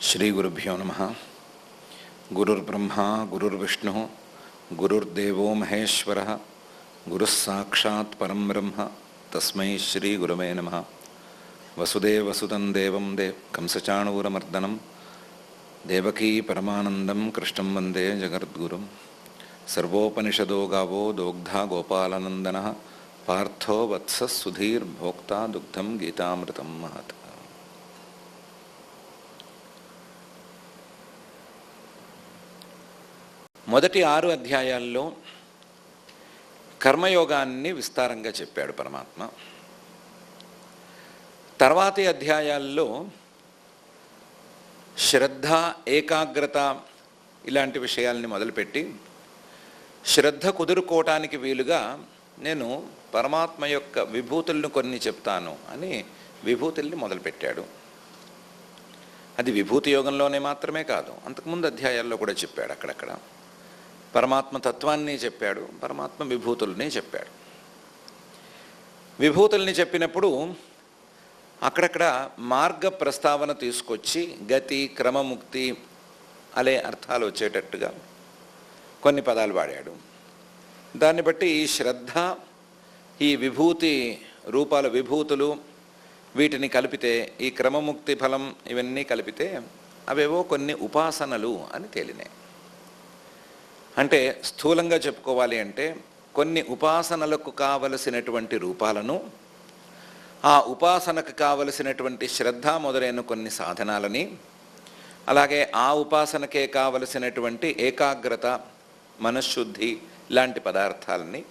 श्रीगुरुभ्यो नमः। गुरुर्ब्रह्मा गुरुर्विष्णुः गुरुर्देवो महेश्वरः गुरुस्साक्षात् परं ब्रह्म तस्मै श्रीगुरवे नमः। वसुदेवसुतं देवं कंसचाणूरमर्दनं देवकी परमानन्दं कृष्णं वन्दे जगद्गुरुं। सर्वोपनिषदो गावो दोग्धा गोपालनन्दनः पार्थो वत्सः सुधीर्भोक्ता दुग्धं गीतामृतं महत्। మొదటి 6 అధ్యాయాల్లో కర్మయోగాన్ని విస్తారంగా చెప్పాడు పరమాత్మ. తర్వాతి అధ్యాయాల్లో శ్రద్ధ, ఏకాగ్రత ఇలాంటి విషయాల్ని మొదలుపెట్టి శ్రద్ధ కుదురుకోవటానికి వీలుగా నేను పరమాత్మ యొక్క విభూతులను కొన్ని చెప్తాను అని విభూతుల్ని మొదలుపెట్టాడు. అది విభూతి యోగంలోనే మాత్రమే కాదు, అంతకుముందు అధ్యాయాల్లో కూడా చెప్పాడు. అక్కడక్కడ పరమాత్మ తత్వాన్ని చెప్పాడు, పరమాత్మ విభూతుల్ని చెప్పాడు. విభూతుల్ని చెప్పినప్పుడు అక్కడక్కడ మార్గ ప్రస్తావన తీసుకొచ్చి గతి, క్రమముక్తి అనే అర్థాలు వచ్చేటట్టుగా కొన్ని పదాలు వాడాడు. దాన్ని బట్టి ఈ శ్రద్ధ, ఈ విభూతి రూపాల విభూతులు వీటిని కలిపితే, ఈ క్రమముక్తి ఫలం ఇవన్నీ కలిపితే అవేవో కొన్ని ఉపాసనలు అని తేలినాయి. అంటే స్థూలంగా చెప్పుకోవాలి అంటే కొన్ని ఉపాసనలకు కావలసినటువంటి రూపాలను, ఆ ఉపాసనకు కావలసినటువంటి శ్రద్ధ మొదలైన కొన్ని సాధనాలని, అలాగే ఆ ఉపాసనకే కావలసినటువంటి ఏకాగ్రత, మనశ్శుద్ధి లాంటి పదార్థాలని,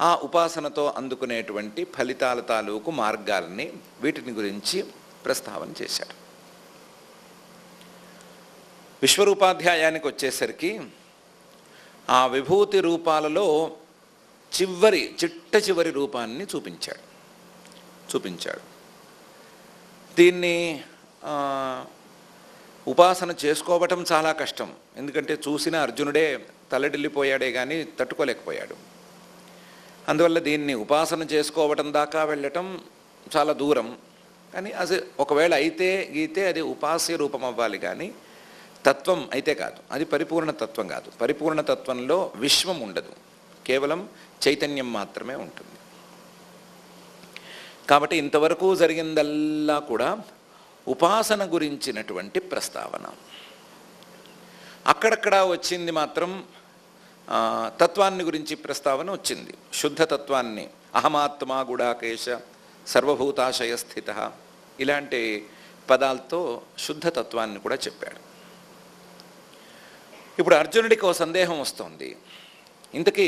ఆ ఉపాసనతో అందుకునేటువంటి ఫలితాల తాలూకు మార్గాలని, వీటిని గురించి ప్రస్తావన చేశారు. విశ్వరూపాధ్యాయానికి వచ్చేసరికి ఆ విభూతి రూపాలలో చిట్ట చివరి రూపాన్ని చూపించాడు. దీన్ని ఉపాసన చేసుకోవటం చాలా కష్టం. ఎందుకంటే చూసిన అర్జునుడే తల్లడిల్లిపోయాడే కానీ తట్టుకోలేకపోయాడు. అందువల్ల దీన్ని ఉపాసన చేసుకోవటం దాకా వెళ్ళటం చాలా దూరం. కానీ అది ఒకవేళ అయితే గీతే అది ఉపాస్య రూపం అవ్వాలి, కానీ తత్వం అయితే కాదు. అది పరిపూర్ణ తత్వం కాదు. పరిపూర్ణ తత్వంలో విశ్వం ఉండదు, కేవలం చైతన్యం మాత్రమే ఉంటుంది. కాబట్టి ఇంతవరకు జరిగిందల్లా కూడా ఉపాసన గురించినటువంటి ప్రస్తావన. అక్కడక్కడ వచ్చింది మాత్రం తత్వాన్ని గురించి ప్రస్తావన వచ్చింది. శుద్ధ తత్వాన్ని, అహమాత్మా గుడాకేశ సర్వభూతాశయ స్థిత ఇలాంటి పదాలతో శుద్ధ తత్వాన్ని కూడా చెప్పాడు. ఇప్పుడు అర్జునుడికి ఓ సందేహం వస్తుంది. ఇంతకీ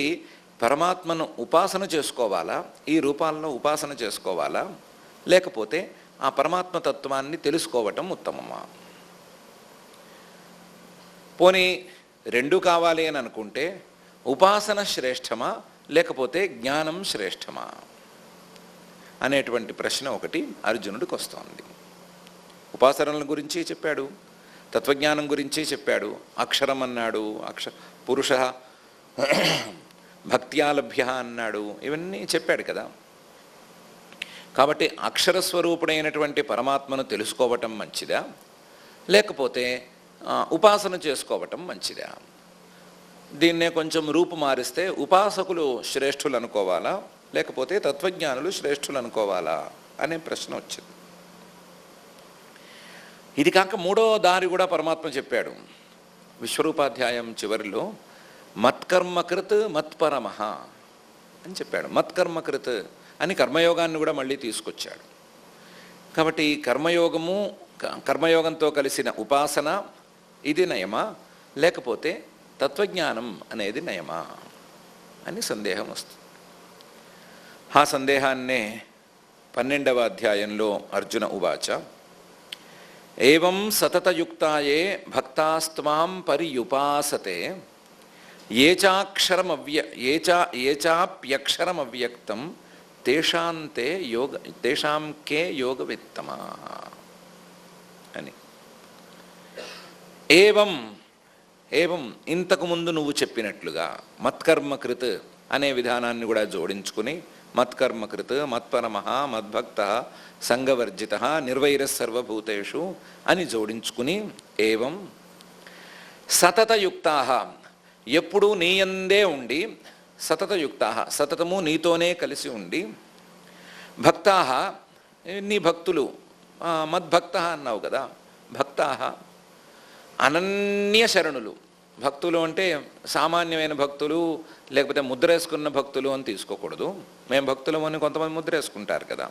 పరమాత్మను ఉపాసన చేసుకోవాలా, ఈ రూపాలను ఉపాసన చేసుకోవాలా, లేకపోతే ఆ పరమాత్మ తత్వాన్ని తెలుసుకోవటం ఉత్తమమా? పోనీ రెండూ కావాలి అని అనుకుంటే ఉపాసన శ్రేష్టమా లేకపోతే జ్ఞానం శ్రేష్టమా అనేటువంటి ప్రశ్న ఒకటి అర్జునుడికి వస్తోంది. ఉపాసనల గురించి చెప్పాడు, తత్వజ్ఞానం గురించి చెప్పాడు, అక్షరం అన్నాడు, పురుష భక్త్యాలభ్య అన్నాడు, ఇవన్నీ చెప్పాడు కదా. కాబట్టి అక్షరస్వరూపుడైనటువంటి పరమాత్మను తెలుసుకోవటం మంచిదా లేకపోతే ఉపాసన చేసుకోవటం మంచిదా? దీన్నే కొంచెం రూపు మారిస్తే ఉపాసకులు శ్రేష్ఠులు అనుకోవాలా లేకపోతే తత్వజ్ఞానులు శ్రేష్ఠులు అనుకోవాలా అనే ప్రశ్న వచ్చింది. ఇది కాక మూడో దారి కూడా పరమాత్మ చెప్పాడు. విశ్వరూపాధ్యాయం చివరిలో మత్కర్మకృత్ మత్పరమః అని చెప్పాడు. మత్కర్మకృత్ అని కర్మయోగాన్ని కూడా మళ్ళీ తీసుకొచ్చాడు. కాబట్టి కర్మయోగంతో కలిసిన ఉపాసన ఇది నయమా లేకపోతే తత్వజ్ఞానం అనేది నయమా అని సందేహం వస్తుంది. ఆ సందేహాన్నే 12వ అధ్యాయంలో అర్జున ఉవాచ ఏవం సతతయుక్తాయే భక్తాస్త్వాం పర్యుపాసతే ఏచాప్యక్షరమవ్యక్తం తేషాం కే యోగవిత్తమా అని. ఏవం ఇంతకుముందు నువ్వు చెప్పినట్లుగా మత్కర్మకృత్ అనే విధానాన్ని కూడా జోడించుకుని మత్కర్మకృత్ మత్పరమః మద్భక్త సంగవర్జిత నిర్వైర సర్వభూతేషు అని జోడించుకుని ఏవం సతతయుక్తాః ఎప్పుడూ నీయందే ఉండి, సతతయుక్తాః సతతము నీతోనే కలిసి ఉండి, భక్తాః నీ భక్తులు, మద్భక్తః అన్నావు కదా, భక్తాః అనన్య శరణులు. భక్తులు అంటే సామాన్యమైన భక్తులు, లేకపోతే ముద్రేసుకున్న భక్తులు అని తీసుకోకూడదు. మేము భక్తులం అని కొంతమంది ముద్రేసుకుంటారు కదా,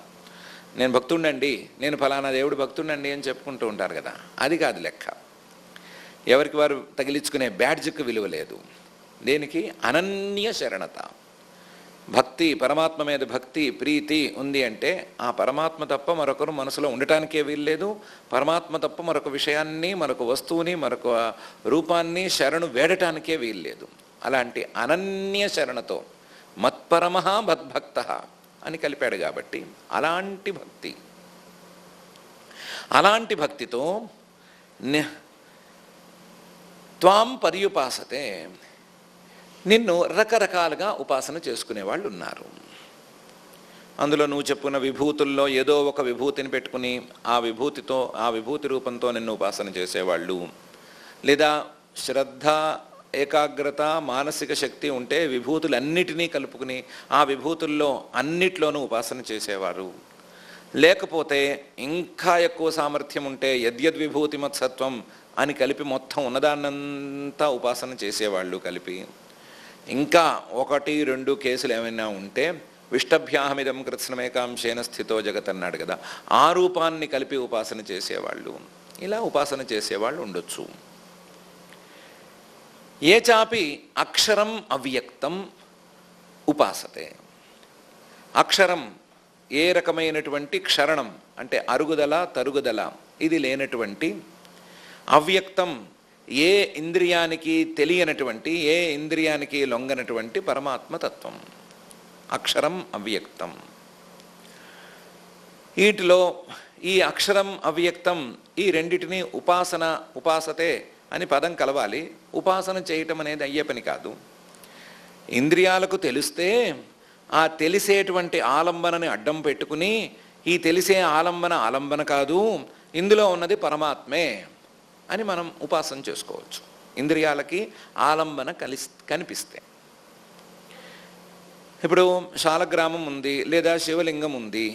నేను భక్తుండండి, నేను ఫలానా దేవుడు భక్తుండండి అని చెప్పుకుంటూ ఉంటారు కదా, అది కాదు లెక్క. ఎవరికి వారు తగిలించుకునే బ్యాడ్జ్కి విలువ లేదు. దేనికి? అనన్య శరణత. భక్తి, పరమాత్మ మీద భక్తి ప్రీతి ఉంది అంటే ఆ పరమాత్మ తప్ప మరొకరు మనసులో ఉండటానికే వీల్లేదు. పరమాత్మ తప్ప మరొక విషయాన్ని, మరొక వస్తువుని, మరొక రూపాన్ని శరణు వేడటానికే వీల్లేదు. అలాంటి అనన్య శరణతో మత్పరమః మద్భక్తః అని కలిపాడు కాబట్టి అలాంటి భక్తితో త్వాం పర్యుపాసతే, నిన్ను రకరకాలుగా ఉపాసన చేసుకునేవాళ్ళు ఉన్నారు. అందులో నువ్వు చెప్పుకున్న విభూతుల్లో ఏదో ఒక విభూతిని పెట్టుకుని ఆ విభూతి రూపంతో నిన్ను ఉపాసన చేసేవాళ్ళు, లేదా శ్రద్ధ, ఏకాగ్రత, మానసిక శక్తి ఉంటే విభూతులన్నిటినీ కలుపుకుని ఆ విభూతుల్లో అన్నిట్లోనూ ఉపాసన చేసేవారు. లేకపోతే ఇంకా ఎక్కువ సామర్థ్యం ఉంటే యద్యద్విభూతిమత్సత్వం అని కలిపి మొత్తం ఉన్నదాన్నంతా ఉపాసన చేసేవాళ్ళు కలిపి. ఇంకా 1-2 కేసులు ఏమైనా ఉంటే విష్టభ్యాహమిదం కృత్స్నమేకాంశేన స్థితో జగత్ అన్నాడు కదా, ఆ రూపాన్ని కలిపి ఉపాసన చేసేవాళ్ళు. ఇలా ఉపాసన చేసేవాళ్ళు ఉండొచ్చు. ఏ చాపి అక్షరం అవ్యక్తం ఉపాసతే. అక్షరం ఏ రకమైనటువంటి క్షరణం అంటే అరుగుదల తరుగుదల ఇది లేనటువంటి, అవ్యక్తం ఏ ఇంద్రియానికి తెలియనటువంటి, ఏ ఇంద్రియానికి లొంగనటువంటి పరమాత్మతత్వం అక్షరం అవ్యక్తం. వీటిలో ఈ అక్షరం అవ్యక్తం ఈ రెండిటిని ఉపాసతే అని పదం కలవాలి. ఉపాసన చేయటం అనేది అయ్యే పని కాదు. ఇంద్రియాలకు తెలిస్తే ఆ తెలిసేటువంటి ఆలంబనని అడ్డం పెట్టుకుని ఈ తెలిసే ఆలంబన కాదు, ఇందులో ఉన్నది పరమాత్మే అని మనం ఉపాసన చేసుకోవచ్చు. ఇంద్రియాలకి ఆలంబన కనిపిస్తే. ఇప్పుడు శాలగ్రామం ఉంది లేదా శివలింగం ఉంది,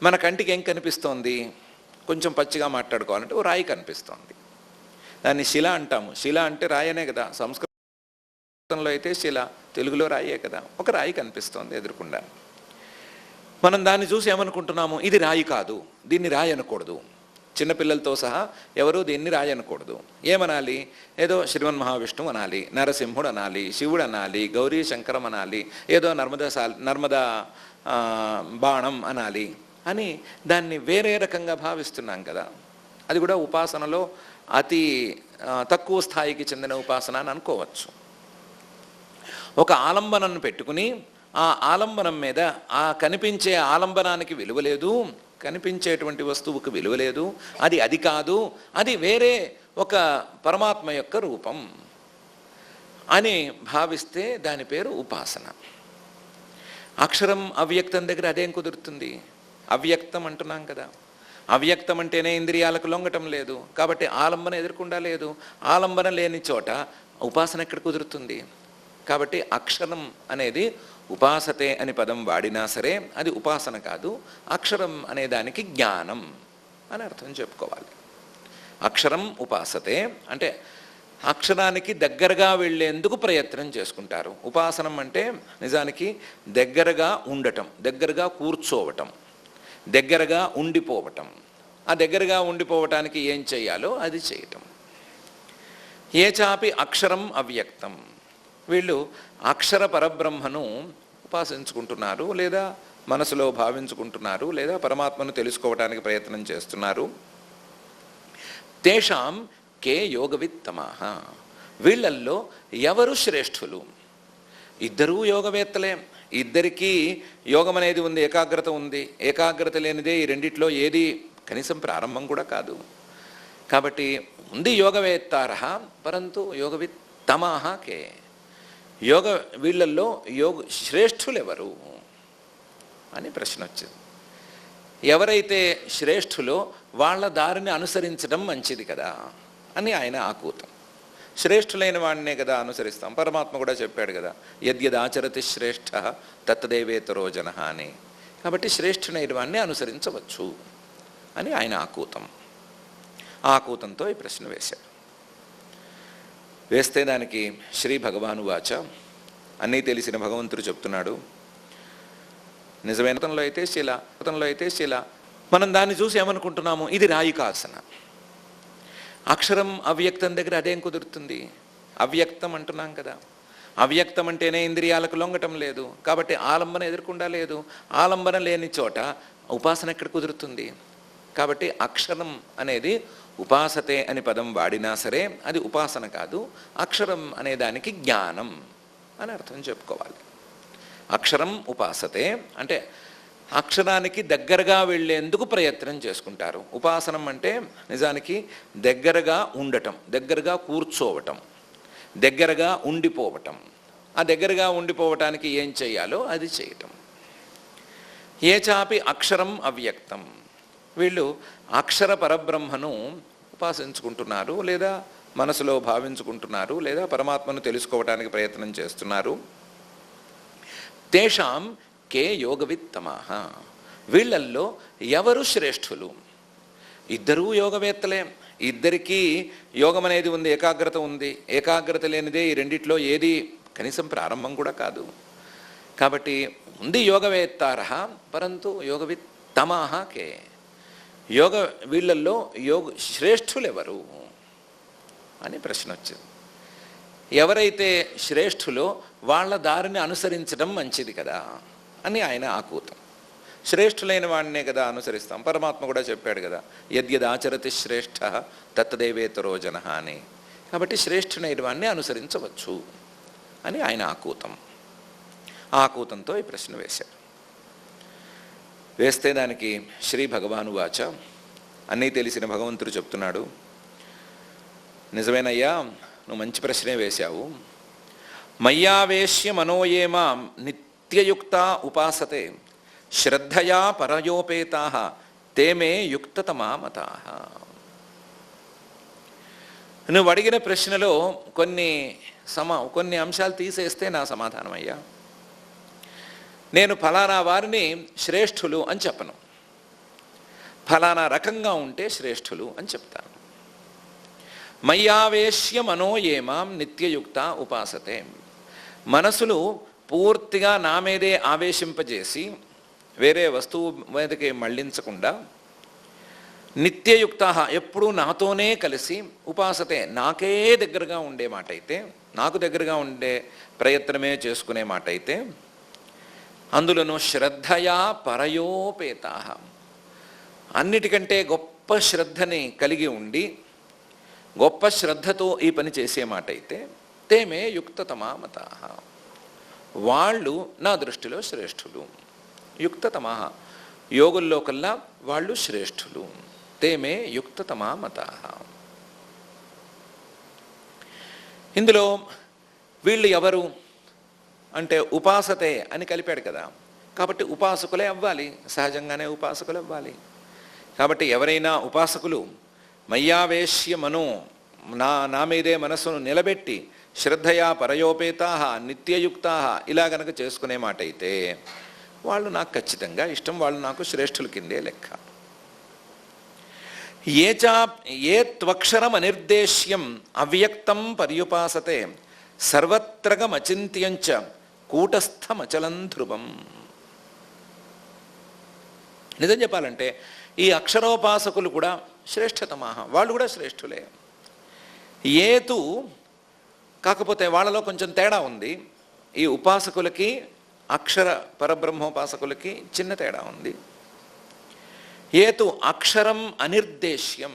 మన కంటికి ఏం కనిపిస్తోంది? కొంచెం పచ్చిగా మాట్లాడుకోవాలంటే ఓ రాయి కనిపిస్తోంది, దాన్ని శిల అంటాము. శిల అంటే రాయనే కదా, సంస్కృతంలో అయితే శిల, తెలుగులో రాయే కదా. ఒక రాయి కనిపిస్తోంది ఎదురుకుండా. మనం దాన్ని చూసి ఏమనుకుంటున్నాము? ఇది రాయి కాదు, దీన్ని రాయి అనకూడదు. చిన్నపిల్లలతో సహా ఎవరు దీన్ని రాయి అనకూడదు. ఏమనాలి? ఏదో శ్రీమన్ మహావిష్ణువు అనాలి, నరసింహుడు అనాలి, శివుడు అనాలి, గౌరీ శంకరం అనాలి, ఏదో నర్మదా బాణం అనాలి అని దాన్ని వేరే రకంగా భావిస్తున్నాం కదా. అది కూడా ఉపాసనలో అతి తక్కువ స్థాయికి చెందిన ఉపాసన అని అనుకోవచ్చు. ఒక ఆలంబనను పెట్టుకుని ఆ ఆలంబనం మీద ఆ కనిపించే ఆలంబనానికి విలువ లేదు, కనిపించేటువంటి వస్తువుకు విలువ లేదు, అది కాదు, అది వేరే ఒక పరమాత్మ యొక్క రూపం అని భావిస్తే దాని పేరు ఉపాసన. అక్షరం అవ్యక్తం దగ్గర అదేం కుదురుతుంది? అవ్యక్తం అంటున్నాం కదా. అవ్యక్తం అంటేనే ఇంద్రియాలకు లొంగటం లేదు, కాబట్టి ఆలంబన ఎదుర్కొండా లేదు. ఆలంబన లేని చోట ఉపాసన ఎక్కడ కుదురుతుంది? కాబట్టి అక్షరం అనేది ఉపాసతే అని పదం వాడినా సరే అది ఉపాసన కాదు. అక్షరం అనే దానికి జ్ఞానం అని అర్థం చెప్పుకోవాలి. అక్షరం ఉపాసతే అంటే అక్షరానికి దగ్గరగా వెళ్ళేందుకు ప్రయత్నం చేసుకుంటారు. ఉపాసనం అంటే నిజానికి దగ్గరగా ఉండటం, దగ్గరగా కూర్చోవటం, దగ్గరగా ఉండిపోవటం. ఆ దగ్గరగా ఉండిపోవటానికి ఏం చేయాలో అది చేయటం. ఏ చాపి అక్షరం అవ్యక్తం. వీళ్ళు అక్షర పరబ్రహ్మను ఉపాసించుకుంటున్నారు, లేదా మనసులో భావించుకుంటున్నారు, లేదా పరమాత్మను తెలుసుకోవటానికి ప్రయత్నం చేస్తున్నారు. తేషాం కే యోగవిత్తమాః. వీళ్ళల్లో ఎవరు శ్రేష్ఠులు? ఇద్దరూ యోగవేత్తలే. ఇద్దరికీ యోగం అనేది ఉంది, ఏకాగ్రత ఉంది. ఏకాగ్రత లేనిదే ఈ రెండిట్లో ఏది కనీసం ప్రారంభం కూడా కాదు. కాబట్టి ఉంది యోగవేత్తారః పరంతు యోగవిత్తమాః కే. వీళ్ళల్లో శ్రేష్ఠులు ఎవరు అని ప్రశ్న వచ్చింది. ఎవరైతే శ్రేష్ఠులో వాళ్ళ దారిని అనుసరించడం మంచిది కదా. అని ఆయన ఆకూతం. శ్రేష్ఠులైన వాడినే కదా అనుసరిస్తాం. పరమాత్మ కూడా చెప్పాడు కదా, యద్యదాచరతి శ్రేష్ఠ తత్తదేవేతరో జన అని. కాబట్టి శ్రేష్ఠులైన వాడిని అనుసరించవచ్చు అని ఆయన ఆకూతం. ఆకూతంతో ఈ ప్రశ్న వేశాడు. వేస్తే దానికి శ్రీ భగవానువాచ, అన్నీ తెలిసిన భగవంతుడు చెప్తున్నాడు, నిజమైన అర్థంలో అయితే శిల. మనం దాన్ని చూసి ఏమనుకుంటున్నాము, ఇది రాయి కాసన. అక్షరం అవ్యక్తం దగ్గర అదేం కుదురుతుంది? అవ్యక్తం అంటున్నాం కదా. అవ్యక్తం అంటేనే ఇంద్రియాలకు లొంగటం లేదు, కాబట్టి ఆలంబన ఎదుర్కొండా లేదు. ఆలంబన లేని చోట ఉపాసన ఎక్కడ కుదురుతుంది? కాబట్టి అక్షరం అనేది ఉపాసతే అని పదం వాడినా సరే అది ఉపాసన కాదు. అక్షరం అనే దానికి జ్ఞానం అని అర్థం చెప్పుకోవాలి. అక్షరం ఉపాసతే అంటే అక్షరానికి దగ్గరగా వెళ్ళేందుకు ప్రయత్నం చేసుకుంటారు. ఉపాసనం అంటే నిజానికి దగ్గరగా ఉండటం, దగ్గరగా కూర్చోవటం, దగ్గరగా ఉండిపోవటం. ఆ దగ్గరగా ఉండిపోవటానికి ఏం చేయాలో అది చేయటం. ఏ చాపి అక్షరం అవ్యక్తం. వీళ్ళు అక్షర పరబ్రహ్మను ఉపాసించుకుంటున్నారు, లేదా మనసులో భావించుకుంటున్నారు, లేదా పరమాత్మను తెలుసుకోవటానికి ప్రయత్నం చేస్తున్నారు. తేషాం కే యోగవిత్తమాహ. వీళ్ళల్లో ఎవరు శ్రేష్ఠులు? ఇద్దరూ యోగవేత్తలే. ఇద్దరికీ యోగం అనేది ఉంది, ఏకాగ్రత ఉంది. ఏకాగ్రత లేనిదే ఈ రెండిట్లో ఏది కనీసం ప్రారంభం కూడా కాదు. కాబట్టి ఉంది యోగవేత్తారః పరంతు యోగవిత్తమాహ కే. వీళ్ళల్లో శ్రేష్ఠులు ఎవరు అని ప్రశ్న వచ్చింది. ఎవరైతే శ్రేష్ఠులో వాళ్ళ దారిని అనుసరించడం మంచిది కదా అని ఆయన ఆకూతం. శ్రేష్ఠులైన వాడినే కదా అనుసరిస్తాం. పరమాత్మ కూడా చెప్పాడు కదా, యద్యదాచరతి శ్రేష్ఠ తత్తదేవేతరో జన అని. కాబట్టి శ్రేష్ఠులైన వాడిని అనుసరించవచ్చు అని ఆయన ఆకూతం. ఆకూతంతో ఈ ప్రశ్న వేశాడు. వేస్తే దానికి శ్రీ భగవానువాచ, అన్నీ తెలిసిన భగవంతుడు చెప్తున్నాడు, నిజమేనయ్యా, నువ్వు మంచి ప్రశ్నే వేశావు. మయ్యావేశ్య మనోయేమా నిత్యయుక్త ఉపాసతే శ్రద్ధయా పరయోపేతా తేమే యుక్తతమా మతా. నువ్వు అడిగిన ప్రశ్నలో కొన్ని అంశాలు తీసేస్తే నా సమాధానం అయ్యా. నేను ఫలానా వారిని శ్రేష్ఠులు అని చెప్పను, ఫలానా రకంగా ఉంటే శ్రేష్ఠులు అని చెప్తాను. మయ్యావేశ్య మనోయేమాం నిత్యయుక్త ఉపాసతే. మనసులు పూర్తిగా నా మీదే ఆవేశింపజేసి వేరే వస్తువు మీదకి మళ్ళించకుండా నిత్యయుక్త ఎప్పుడూ నాతోనే కలిసి ఉపాసతే, నాకే దగ్గరగా ఉండే మాట అయితే, నాకు దగ్గరగా ఉండే ప్రయత్నమే చేసుకునే మాట అయితే, అందులోనూ శ్రద్ధయా పరయోపేతా, అన్నిటికంటే గొప్ప శ్రద్ధని కలిగి ఉండి గొప్ప శ్రద్ధతో ఈ పని చేసే మాట అయితే, తేమే యుక్తతమా మతా, వాళ్ళు నా దృష్టిలో శ్రేష్ఠులు. యుక్తతమా, యోగుల్లో కల్లా వాళ్ళు శ్రేష్ఠులు. తేమే యుక్తతమా మతా. ఇందులో వీళ్ళు ఎవరు అంటే ఉపాసతే అని కలిపాడు కదా, కాబట్టి ఉపాసకులే అవ్వాలి, సహజంగానే ఉపాసకులు అవ్వాలి. కాబట్టి ఎవరైనా ఉపాసకులు మయ్యావేశ్య మనో, నా మీదే మనస్సును నిలబెట్టి శ్రద్ధయా పరయోపేతా నిత్యయుక్తా ఇలా గనక చేసుకునే మాట అయితే వాళ్ళు నాకు ఖచ్చితంగా ఇష్టం, వాళ్ళు నాకు శ్రేష్ఠుల కిందే లెక్క. ఏ త్వక్షరం అనిర్దేశ్యం అవ్యక్తం పర్యుపాసతే సర్వత్రగమచింత్యంచ కూటస్థమచలం ధ్రువం. నిజం చెప్పాలంటే ఈ అక్షరోపాసకులు కూడా శ్రేష్ఠతమా, వాళ్ళు కూడా శ్రేష్ఠులే. ఏతు కాకపోతే వాళ్ళలో కొంచెం తేడా ఉంది. ఈ ఉపాసకులకి అక్షర పరబ్రహ్మోపాసకులకి చిన్న తేడా ఉంది. ఏతు అక్షరం అనిర్దేశ్యం,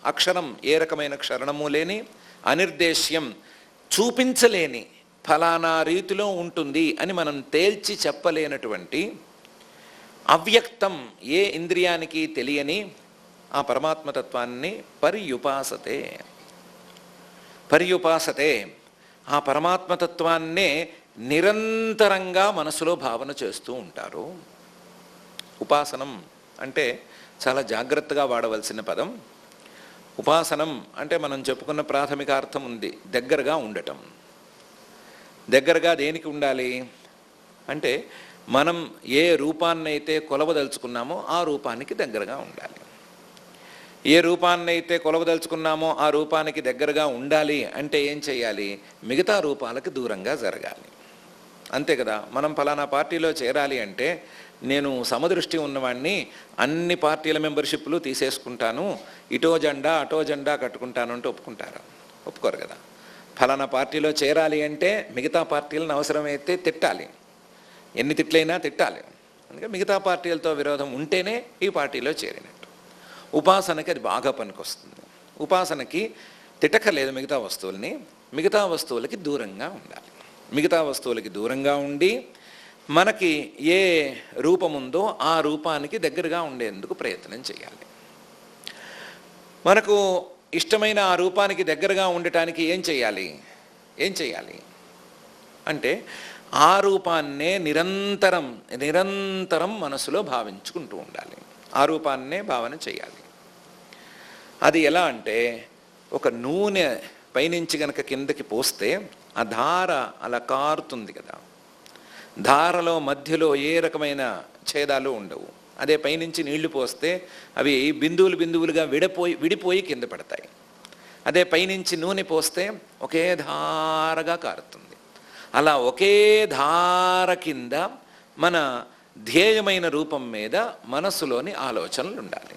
అక్షరం ఏ రకమైన క్షరణము లేని, అనిర్దేశ్యం చూపించలేని, ఫలానా రీతిలో ఉంటుంది అని మనం తేల్చి చెప్పలేనటువంటి, అవ్యక్తం ఏ ఇంద్రియానికి తెలియని ఆ పరమాత్మతత్వాన్ని పర్యుపాసతే ఆ పరమాత్మతత్వాన్నే నిరంతరంగా మనసులో భావన చేస్తూ ఉంటారు. ఉపాసనం అంటే చాలా జాగ్రత్తగా వాడవలసిన పదం. ఉపాసనం అంటే మనం చెప్పుకున్న ప్రాథమిక అర్థం ఉంది, దగ్గరగా ఉండటం. దగ్గరగా దేనికి ఉండాలి అంటే మనం ఏ రూపాన్నైతే కొలవదలుచుకున్నామో ఆ రూపానికి దగ్గరగా ఉండాలి. ఏ రూపాన్నైతే కొలవదలుచుకున్నామో ఆ రూపానికి దగ్గరగా ఉండాలి అంటే ఏం చేయాలి? మిగతా రూపాలకు దూరంగా జరగాలి. అంతే కదా. మనం ఫలానా పార్టీలో చేరాలి అంటే నేను సమదృష్టి ఉన్నవాడిని, అన్ని పార్టీల మెంబర్షిప్లు తీసేసుకుంటాను, ఇటో జెండా అటో జెండా కట్టుకుంటాను అంటే ఒప్పుకుంటారా? ఒప్పుకోరు కదా. ఫలానా పార్టీలో చేరాలి అంటే మిగతా పార్టీలను అవసరమైతే తిట్టాలి, ఎన్ని తిట్లైనా తిట్టాలి. అందుకే మిగతా పార్టీలతో విరోధం ఉంటేనే ఈ పార్టీలో చేరినట్టు. ఉపాసనకి అది బాగా పనికొస్తుంది. ఉపాసనకి తిట్టకలేదు మిగతా వస్తువుల్ని, మిగతా వస్తువులకి దూరంగా ఉండాలి. మిగతా వస్తువులకి దూరంగా ఉండి మనకి ఏ రూపం ఉందో ఆ రూపానికి దగ్గరగా ఉండేందుకు ప్రయత్నం చేయాలి. మనకు ఇష్టమైన ఆ రూపానికి దగ్గరగా ఉండటానికి ఏం చేయాలి అంటే ఆ రూపాన్నే నిరంతరం మనసులో భావించుకుంటూ ఉండాలి. ఆ రూపాన్నే భావన చేయాలి. అది ఎలా అంటే ఒక నూనె పైనుంచి గనక కిందకి పోస్తే ఆ ధార అలా కారుతుంది కదా. ధారలో మధ్యలో ఏ రకమైన ఛేదాలు ఉండవు. అదే పైనుంచి నీళ్లు పోస్తే అవి బిందువులుగా విడిపోయి కింద పడతాయి. అదే పైనుంచి నూనె పోస్తే ఒకే ధారగా కారుతుంది. అలా ఒకే ధార కింద మన ధ్యేయమైన రూపం మీద మనసులోని ఆలోచనలు ఉండాలి.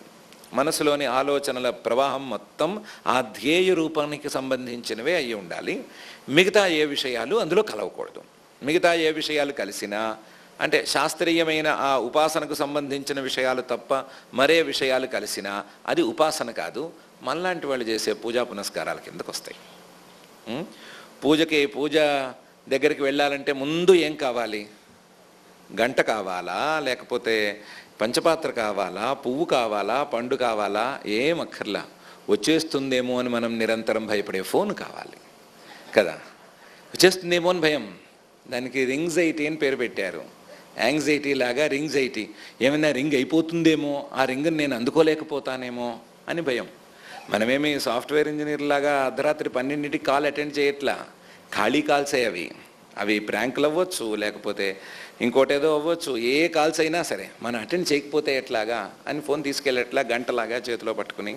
మనసులోని ఆలోచనల ప్రవాహం మొత్తం ఆ ధ్యేయ రూపానికి సంబంధించినవే అయి ఉండాలి. మిగతా ఏ విషయాలు అందులో కలవకూడదు. మిగతా ఏ విషయాలు కలిసినా అంటే శాస్త్రీయమైన ఆ ఉపాసనకు సంబంధించిన విషయాలు తప్ప మరే విషయాలు కలిసినా అది ఉపాసన కాదు, మనలాంటి వాళ్ళు చేసే పూజా పునస్కారాల కిందకు వస్తాయి. పూజ దగ్గరికి వెళ్ళాలంటే ముందు ఏం కావాలి? గంట కావాలా, లేకపోతే పంచపాత్ర కావాలా, పువ్వు కావాలా, పండు కావాలా? ఏం అక్కర్లా. వచ్చేస్తుందేమో అని మనం నిరంతరం భయపడే ఫోన్ కావాలి కదా. వచ్చేస్తుందేమో అని భయం. దానికి రింగ్జైటీ అని పేరు పెట్టారు. యాంగ్జైటీ లాగా రింగ్జైటీ. ఏమైనా రింగ్ అయిపోతుందేమో, ఆ రింగ్ని నేను అందుకోలేకపోతానేమో అని భయం. మనమేమి సాఫ్ట్వేర్ ఇంజనీర్ లాగా అర్ధరాత్రి 12ంటికి కాల్ అటెండ్ చేయట్లా. ఖాళీ కాల్సే అవి ప్రాంకులు అవ్వచ్చు, లేకపోతే ఇంకోటేదో అవ్వచ్చు. ఏ కాల్స్ అయినా సరే మనం అటెండ్ చేయకపోతే ఎట్లాగా అని ఫోన్ తీసుకెళ్ళేట్లా గంటలాగా చేతిలో పట్టుకుని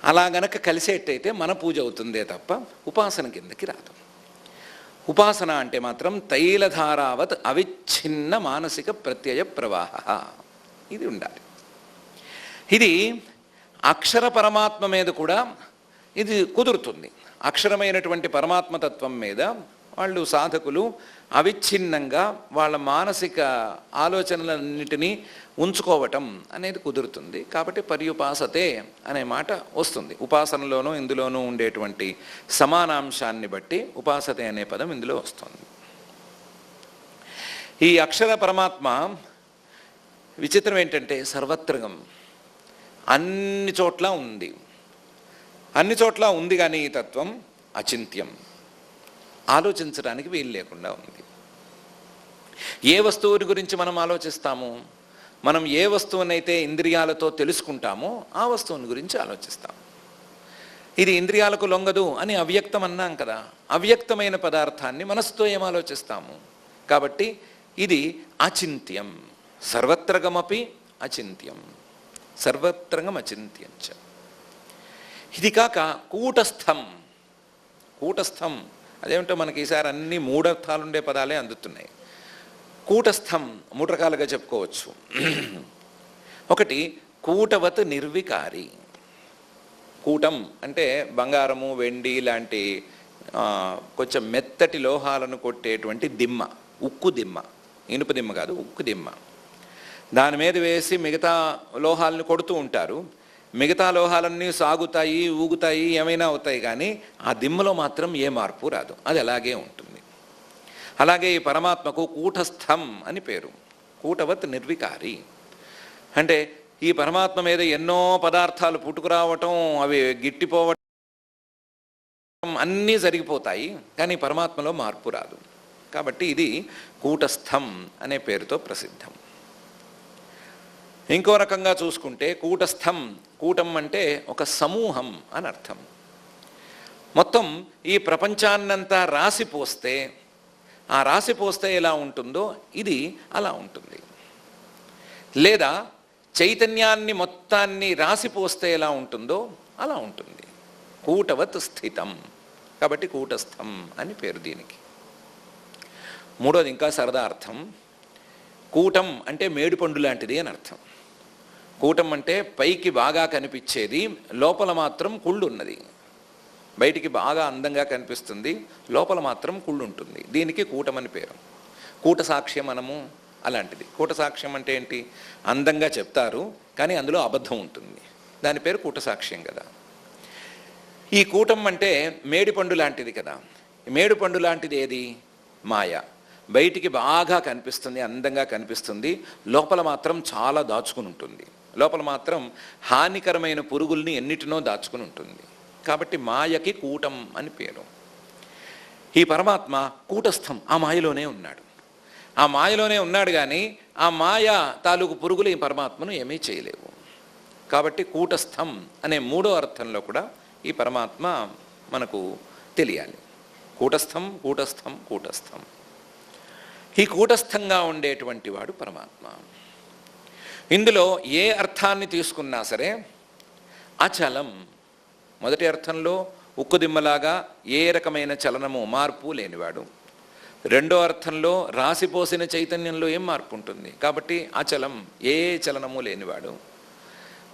అలా గనక కలిసేటైతే మన పూజ అవుతుందే తప్ప ఉపాసన కిందకి రాదు. ఉపాసన అంటే మాత్రం తైలధారావత్ అవిచ్ఛిన్న మానసిక ప్రత్యయ ప్రవాహ ఇది ఉండాలి. ఇది అక్షర పరమాత్మ మీద కూడా ఇది కుదురుతుంది. అక్షరమైనటువంటి పరమాత్మతత్వం మీద వాళ్ళు సాధకులు అవిచ్ఛిన్నంగా వాళ్ళ మానసిక ఆలోచనలన్నిటినీ ఉంచుకోవటం అనేది కుదురుతుంది. కాబట్టి పర్యుపాసతే అనే మాట వస్తుంది. ఉపాసనలోనూ ఇందులోనూ ఉండేటువంటి సమానాంశాన్ని బట్టి ఉపాసతే అనే పదం ఇందులో వస్తుంది. ఈ అక్షర పరమాత్మ విచిత్రం ఏంటంటే సర్వత్రగం, అన్ని చోట్ల ఉంది. అన్ని చోట్ల ఉంది కానీ ఈ తత్వం అచింత్యం, ఆలోచించడానికి వీలు లేకుండా ఉంది. ఏ వస్తువుని గురించి మనం ఆలోచిస్తాము? మనం ఏ వస్తువునైతే ఇంద్రియాలతో తెలుసుకుంటామో ఆ వస్తువుని గురించి ఆలోచిస్తాం. ఇది ఇంద్రియాలకు లొంగదు అని అవ్యక్తం అన్నాం కదా. అవ్యక్తమైన పదార్థాన్ని మనసుతో ఏం ఆలోచిస్తాము? కాబట్టి ఇది అచింత్యం. సర్వత్రగమపి అచింత్యం, సర్వత్రగం అచింత్యంచ. ఇది కాక కూటస్థం. కూటస్థం అదేమిటో మనకి ఈసారి అన్ని 3 అర్థాలుండే పదాలే అందుతున్నాయి. కూటస్థం 3 రకాలుగా చెప్పుకోవచ్చు. ఒకటి కూటవత్ నిర్వికారి. కూటం అంటే బంగారము, వెండి లాంటి కొంచెం మెత్తటి లోహాలను కొట్టేటువంటి దిమ్మ, ఉక్కు దిమ్మ, ఇనుప దిమ్మ కాదు, ఉక్కు దిమ్మ. దాని మీద వేసి మిగతా లోహాలను కొడుతూ ఉంటారు. మిగతా లోహాలన్నీ సాగుతాయి, ఊగుతాయి, ఏమైనా అవుతాయి, కానీ ఆ దిమ్మలో మాత్రం ఏ మార్పు రాదు, అది అలాగే ఉంటుంది. అలాగే ఈ పరమాత్మకు కూటస్థం అని పేరు. కూటవత్ నిర్వికారి అంటే ఈ పరమాత్మ మీద ఎన్నో పదార్థాలు పుట్టుకురావటం, అవి గిట్టిపోవటం అన్నీ జరిగిపోతాయి, కానీ పరమాత్మలో మార్పు రాదు. కాబట్టి ఇది కూటస్థం అనే పేరుతో ప్రసిద్ధం. ఇంకో రకంగా చూసుకుంటే కూటస్థం, కూటం అంటే ఒక సమూహం అని అర్థం. మొత్తం ఈ ప్రపంచాన్నంతా రాసిపోస్తే, ఆ రాసిపోస్తే ఎలా ఉంటుందో ఇది అలా ఉంటుంది. లేదా చైతన్యాన్ని మొత్తాన్ని రాసిపోస్తే ఎలా ఉంటుందో అలా ఉంటుంది. కూటవత్ స్థితం, కాబట్టి కూటస్థం అని పేరు దీనికి. మూడోది ఇంకా సరదా అర్థం, కూటం అంటే మేడిపండు లాంటిది అని అర్థం. కూటం అంటే పైకి బాగా కనిపించేది, లోపల మాత్రం కుళ్ళు ఉన్నది. బయటికి బాగా అందంగా కనిపిస్తుంది, లోపల మాత్రం కుళ్ళు ఉంటుంది. దీనికి కూటం అని పేరు. కూట సాక్ష్యం మనము అలాంటిది. కూట సాక్ష్యం అంటే ఏంటి? అందంగా చెప్తారు కానీ అందులో అబద్ధం ఉంటుంది, దాని పేరు కూట సాక్ష్యం కదా. ఈ కూటం అంటే మేడిపండు లాంటిది కదా. మేడిపండు లాంటిది ఏది? మాయ. బయటికి బాగా కనిపిస్తుంది, అందంగా కనిపిస్తుంది, లోపల మాత్రం చాలా దాచుకుని ఉంటుంది. లోపల మాత్రం హానికరమైన పురుగుల్ని ఎన్నిటినో దాచుకుని ఉంటుంది. కాబట్టి మాయకి కూటం అని పేరు. ఈ పరమాత్మ కూటస్థం, ఆ మాయలోనే ఉన్నాడు. ఆ మాయలోనే ఉన్నాడు కానీ ఆ మాయ తాలూకు పురుగులు ఈ పరమాత్మను ఏమీ చేయలేవు. కాబట్టి కూటస్థం అనే మూడో అర్థంలో కూడా ఈ పరమాత్మ మనకు తెలియాలి. కూటస్థం, కూటస్థం, కూటస్థం. ఈ కూటస్థంగా ఉండేటువంటి వాడు పరమాత్మ. ఇందులో ఏ అర్థాన్ని తీసుకున్నా సరే అచలం. మొదటి అర్థంలో ఉక్కుదిమ్మలాగా ఏ రకమైన చలనము, మార్పు లేనివాడు. రెండో అర్థంలో రాసిపోసిన చైతన్యంలో ఏం మార్పు ఉంటుంది, కాబట్టి అచలం, ఏ చలనము లేనివాడు.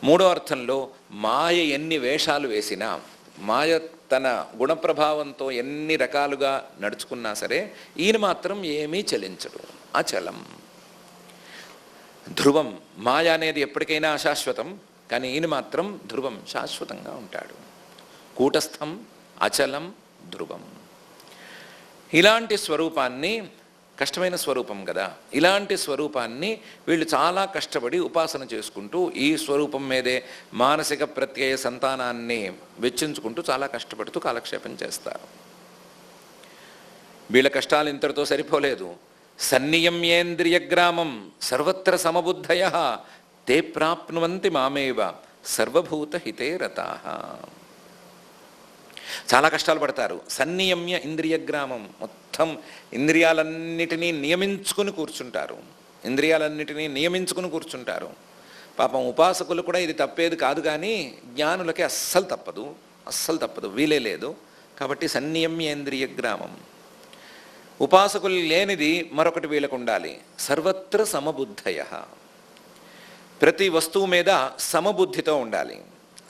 మూడో అర్థంలో మాయ ఎన్ని వేషాలు వేసినా, మాయ తన గుణప్రభావంతో ఎన్ని రకాలుగా నడుచుకున్నా సరే ఈయన మాత్రం ఏమీ చలించడు, అచలం. ధ్రువం, మాయ అనేది ఎప్పటికైనా అశాశ్వతం, కానీ ఈయన మాత్రం ధ్రువం, శాశ్వతంగా ఉంటాడు. కూటస్థం, అచలం, ధ్రువం. ఇలాంటి స్వరూపాన్ని, కష్టమైన స్వరూపం కదా, ఇలాంటి స్వరూపాన్ని వీళ్ళు చాలా కష్టపడి ఉపాసన చేసుకుంటూ ఈ స్వరూపం మీదే మానసిక ప్రత్యయ సంతానాన్ని వెచ్చించుకుంటూ చాలా కష్టపడుతూ కాలక్షేపం చేస్తారు. వీళ్ళ కష్టాలు ఇంతటితో సరిపోలేదు. సన్నియమ్యేంద్రియగ్రామం సర్వత్ర సమబుద్ధయ తే ప్రాప్నువంతి మామేవ సర్వభూత హితే రతాః. చాలా కష్టాలు పడతారు. సన్నియమ్య ఇంద్రియగ్రామం, మొత్తం ఇంద్రియాలన్నిటినీ నియమించుకుని కూర్చుంటారు. ఇంద్రియాలన్నిటినీ నియమించుకుని కూర్చుంటారు. పాపం ఉపాసకులు కూడా ఇది తప్పేది కాదు, కానీ జ్ఞానులకి అస్సలు తప్పదు, అస్సలు తప్పదు, వీలే లేదు. కాబట్టి సన్నియమ్యేంద్రియగ్రామం. ఉపాసకులు లేనిది మరొకటి వీళ్ళకు ఉండాలి, సర్వత్ర సమబుద్ధయ. ప్రతి వస్తువు మీద సమబుద్ధితో ఉండాలి.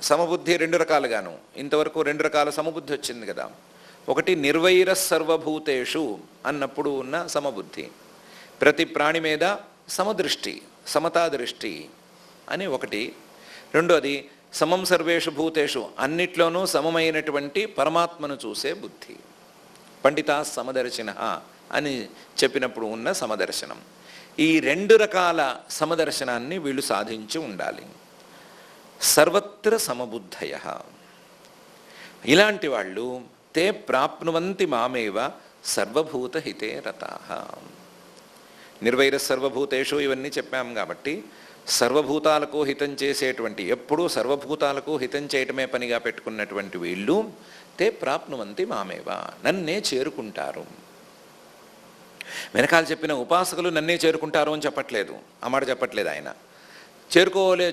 సమబుద్ధి రెండు రకాలుగాను, ఇంతవరకు రెండు రకాల సమబుద్ధి వచ్చింది కదా. ఒకటి నిర్వైర సర్వభూతేషు అన్నప్పుడు ఉన్న సమబుద్ధి, ప్రతి ప్రాణి మీద సమదృష్టి, సమతా దృష్టి అని ఒకటి. రెండోది సమం సర్వేషు భూతేషు, అన్నిట్లోనూ సమమైనటువంటి పరమాత్మను చూసే బుద్ధి. పండితా సమదర్శిన అని చెప్పినప్పుడు ఉన్న సమదర్శనం. ఈ రెండు రకాల సమదర్శనాన్ని వీళ్ళు సాధించి ఉండాలి. సర్వత్ర సమబుద్ధయ. ఇలాంటి వాళ్ళు తే ప్రాప్నువంతి మామేవ సర్వభూత హితే రతాః. నిర్వైర సర్వభూతేషు ఇవన్నీ చెప్పాం కాబట్టి సర్వభూతాలకు హితం చేసేటువంటి, ఎప్పుడూ సర్వభూతాలకు హితం చేయటమే పనిగా పెట్టుకున్నటువంటి వీళ్ళు తే ప్రాప్నువంతి మామేవ, నన్నే చేరుకుంటారు. వెనకాల చెప్పిన ఉపాసకులు నన్నే చేరుకుంటారు అని చెప్పట్లేదు, ఆ మాట చెప్పట్లేదు ఆయన.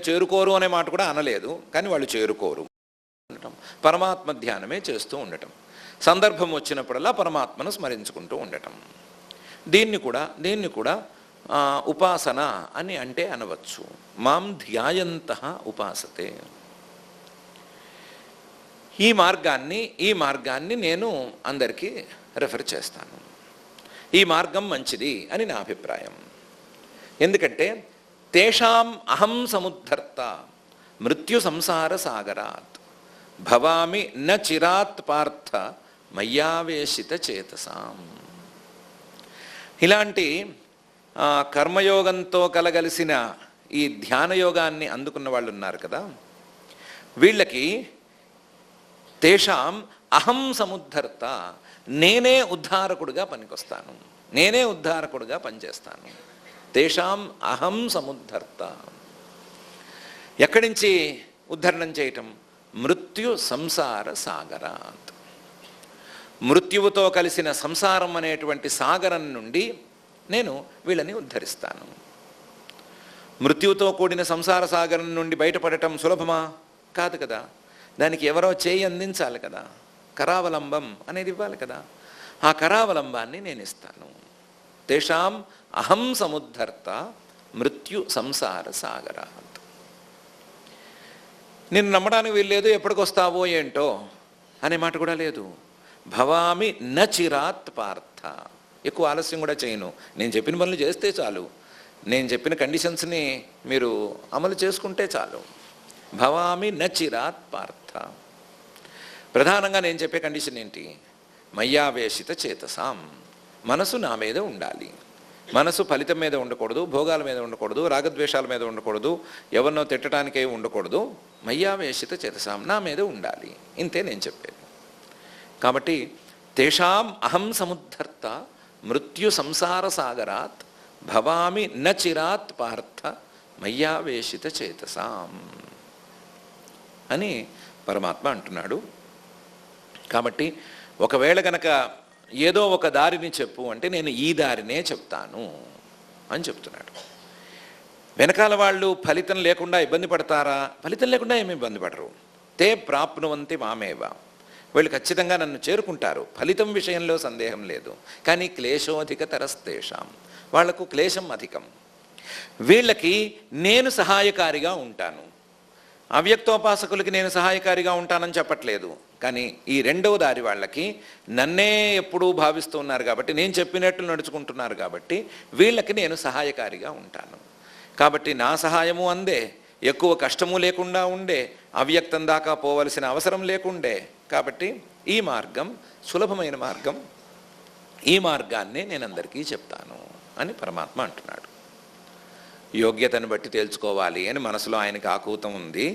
చేరుకోరు అనే మాట కూడా అనలేదు, కానీ వాళ్ళు చేరుకోరు ఉండటం, పరమాత్మ ధ్యానమే చేస్తూ ఉండటం, సందర్భం వచ్చినప్పుడల్లా పరమాత్మను స్మరించుకుంటూ ఉండటం. దీన్ని కూడా ఉపాసన అని అంటే అనవచ్చు. మాం ధ్యాయంతః ఉపాసతే. ఈ మార్గాన్ని నేను అందరికీ రెఫర్ చేస్తాను. ఈ మార్గం మంచిది అని నా అభిప్రాయం. ఎందుకంటే తేషాం అహం సముద్ధర్త మృత్యు సంసార సాగరాత్ భవామి న చిరాత్ పార్థ మయ్యావేశిత చేతసాం. ఇలాంటి కర్మయోగంతో కలగలిసిన ఈ ధ్యానయోగాన్ని అందుకున్న వాళ్ళు ఉన్నారు కదా, వీళ్ళకి తేషాం అహం సముద్ధర్త, నేనే ఉద్ధారకుడుగా పనికొస్తాను, నేనే ఉద్ధారకుడుగా పనిచేస్తాను. తేషాం అహం సముద్ధర్త. ఎక్కడి నుంచి ఉద్ధరణం చేయటం? మృత్యు సంసార సాగరాత్. మృత్యువుతో కలిసిన సంసారం అనేటువంటి సాగరం నుండి నేను వీళ్ళని ఉద్ధరిస్తాను. మృత్యువుతో కూడిన సంసార సాగరం నుండి బయటపడటం సులభమా? కాదు కదా. దానికి ఎవరో చేయి అందించాలి కదా, కరావలంబం అనేది ఇవ్వాలి కదా. ఆ కరావలంబాన్ని నేను ఇస్తాను. తేషాం అహం సముద్ధర్త మృత్యు సంసార సాగరాత్. నిన్ను నమ్మడానికి వీల్లేదు, ఎప్పటికొస్తావో ఏంటో అనే మాట కూడా లేదు. భవామి న చిరాత్ పార్థ. ఎక్కువ ఆలస్యం కూడా చేయను, నేను చెప్పిన పనులు చేస్తే చాలు, నేను చెప్పిన కండిషన్స్ని మీరు అమలు చేసుకుంటే చాలు. భవామి న చిరాత్ పార్థ. ప్రధానంగా నేను చెప్పే కండిషన్ ఏంటి? మయ్యావేశిత చేతసాం. మనసు నా మీద ఉండాలి. మనసు ఫలితం మీద ఉండకూడదు, భోగాల మీద ఉండకూడదు, రాగద్వేషాల మీద ఉండకూడదు, ఎవరినో తిట్టడానికే ఉండకూడదు. మయ్యావేశిత చేతసాం, నా మీద ఉండాలి. ఇంతే నేను చెప్పేది. కాబట్టి తేషాం అహం సముద్ధర్త మృత్యు సంసార సాగరాత్ భవామి న చిరాత్ పార్థ మయ్యావేశిత చేతసాం అని పరమాత్మ అంటున్నాడు. కాబట్టి ఒకవేళ గనక ఏదో ఒక దారిని చెప్పు అంటే నేను ఈ దారినే చెప్తాను అని చెప్తున్నాడు. వెనకాల వాళ్ళు ఫలితం లేకుండా ఇబ్బంది పడతారా? ఫలితం లేకుండా ఏమి ఇబ్బంది పడరు. తే ప్రాప్నువంతి మామేవ. వీళ్ళు ఖచ్చితంగా నన్ను చేరుకుంటారు, ఫలితం విషయంలో సందేహం లేదు. కానీ క్లేశోధిక తరస్తేషాం, వాళ్లకు క్లేశం అధికం. వీళ్ళకి నేను సహాయకారిగా ఉంటాను. అవ్యక్తోపాసకులకి నేను సహాయకారిగా ఉంటానని చెప్పట్లేదు. కానీ ఈ రెండవ దారి వాళ్ళకి నన్నే ఎప్పుడూ భావిస్తూ ఉన్నారు కాబట్టి, నేను చెప్పినట్లు నడుచుకుంటున్నారు కాబట్టి వీళ్ళకి నేను సహాయకారిగా ఉంటాను. కాబట్టి నా సహాయము అందే, ఎక్కువ కష్టము లేకుండా ఉండే, అవ్యక్తం దాకా పోవలసిన అవసరం లేకుండే. కాబట్టి ఈ మార్గం సులభమైన మార్గం, ఈ మార్గాన్నే నేను అందరికీ చెప్తాను అని పరమాత్మ అంటున్నాడు. యోగ్యతను బట్టి తేల్చుకోవాలి అని మనసులో ఆయనకు ఆకూతం ఉంది.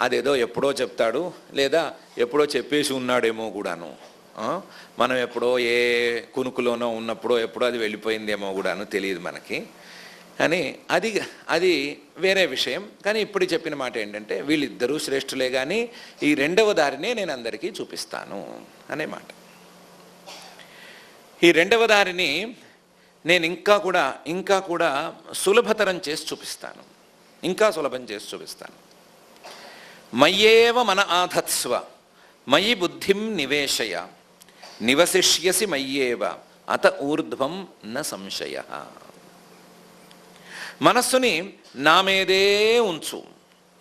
అదేదో ఎప్పుడో చెప్తాడు, లేదా ఎప్పుడో చెప్పేసి ఉన్నాడేమో కూడాను. మనం ఎప్పుడో ఏ కునుకులోనో ఉన్నప్పుడో ఎప్పుడో అది వెళ్ళిపోయిందేమో కూడాను, తెలియదు మనకి. కానీ అది వేరే విషయం. కానీ ఇప్పుడు చెప్పిన మాట ఏంటంటే వీళ్ళిద్దరూ శ్రేష్ఠులే, కానీ ఈ రెండవ దారినే నేను అందరికీ చూపిస్తాను అనే మాట. ఈ రెండవ దారిని నేను ఇంకా కూడా సులభతరం చేసి చూపిస్తాను, ఇంకా సులభం చేసి చూపిస్తాను. మయ్యేవ మన ఆధత్స్వ మయి బుద్ధిం నివేశయ నివసిష్యసి మయ్యేవ అత ఊర్ధ్వం న సంశయ. మనస్సుని నా మీదే ఉంచు.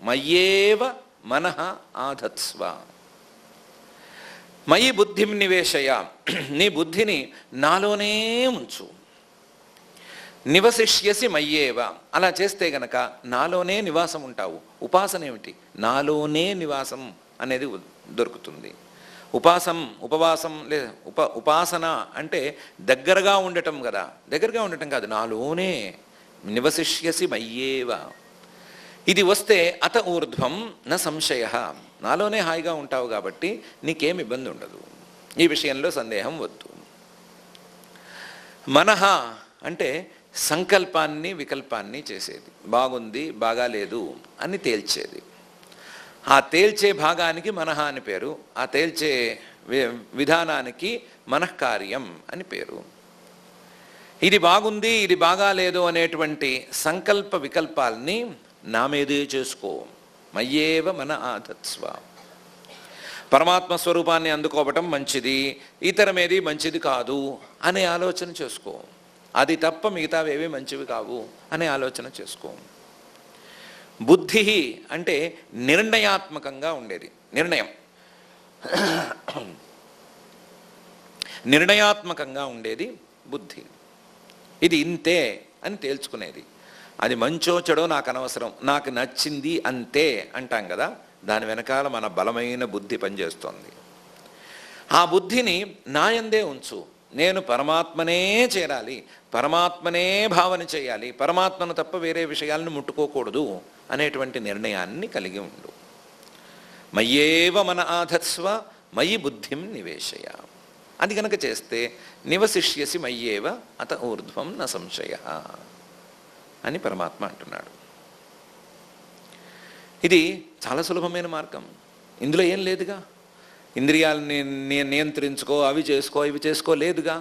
మయ్యేవ మనః ఆధత్స్వ మయి బుద్ధిం నివేశయ, నీ బుద్ధిని నాలోనే ఉంచు. నివసిష్యసి మయ్యేవ, అలా చేస్తే గనక నాలోనే నివాసం ఉంటావు. ఉపాసన ఏమిటి? నాలోనే నివాసం అనేది దొరుకుతుంది. ఉపవాసం లేదా ఉపాసన అంటే దగ్గరగా ఉండటం కదా. దగ్గరగా ఉండటం కాదు, నాలోనే నివసిష్యసి మయ్యేవ. ఇది వస్తే అత ఊర్ధ్వం న సంశయ, నాలోనే హాయిగా ఉంటావు కాబట్టి నీకేం ఇబ్బంది ఉండదు, ఈ విషయంలో సందేహం వద్దు. మనః అంటే సంకల్పాన్ని వికల్పాన్ని చేసేది, బాగుంది బాగాలేదు అని తేల్చేది. ఆ తేల్చే భాగానికి మనః అని పేరు, ఆ తేల్చే విధానానికి మనఃకార్యం అని పేరు. ఇది బాగుంది ఇది బాగాలేదు అనేటువంటి సంకల్ప వికల్పాల్ని నా మీదే చేసుకో. మయ్యేవ మన ఆధత్స్వ. పరమాత్మ స్వరూపాన్ని అందుకోవటం మంచిది, ఇతరమేది మంచిది కాదు అనే ఆలోచన చేసుకో. అది తప్ప మిగతావేవి మంచివి కావు అనే ఆలోచన చేసుకో. బుద్ధి అంటే నిర్ణయాత్మకంగా ఉండేది, నిర్ణయాత్మకంగా ఉండేది బుద్ధి. ఇది ఇంతే అని తేల్చుకునేది. అది మంచో చెడో నాకు అనవసరం, నాకు నచ్చింది అంతే అంటాం కదా, దాని వెనకాల మన బలమైన బుద్ధి పనిచేస్తోంది. ఆ బుద్ధిని నాయందే ఉంచు. నేను పరమాత్మనే చేరాలి, పరమాత్మనే భావన చేయాలి, పరమాత్మను తప్ప వేరే విషయాలను ముట్టుకోకూడదు అనేటువంటి నిర్ణయాన్ని కలిగి ఉండు. మయ్యేవ మన ఆధత్స్వ మయి బుద్ధిం నివేశయ. అది కనుక చేస్తే నివసిష్యసి మయ్యేవ అత ఊర్ధ్వం న సంశయ అని పరమాత్మ అంటున్నాడు. ఇది చాలా సులభమైన మార్గం. ఇందులో ఏం లేదుగా, ఇంద్రియాలని నియంత్రించుకో, అవి చేసుకో, ఇవి చేసుకో లేదుగా.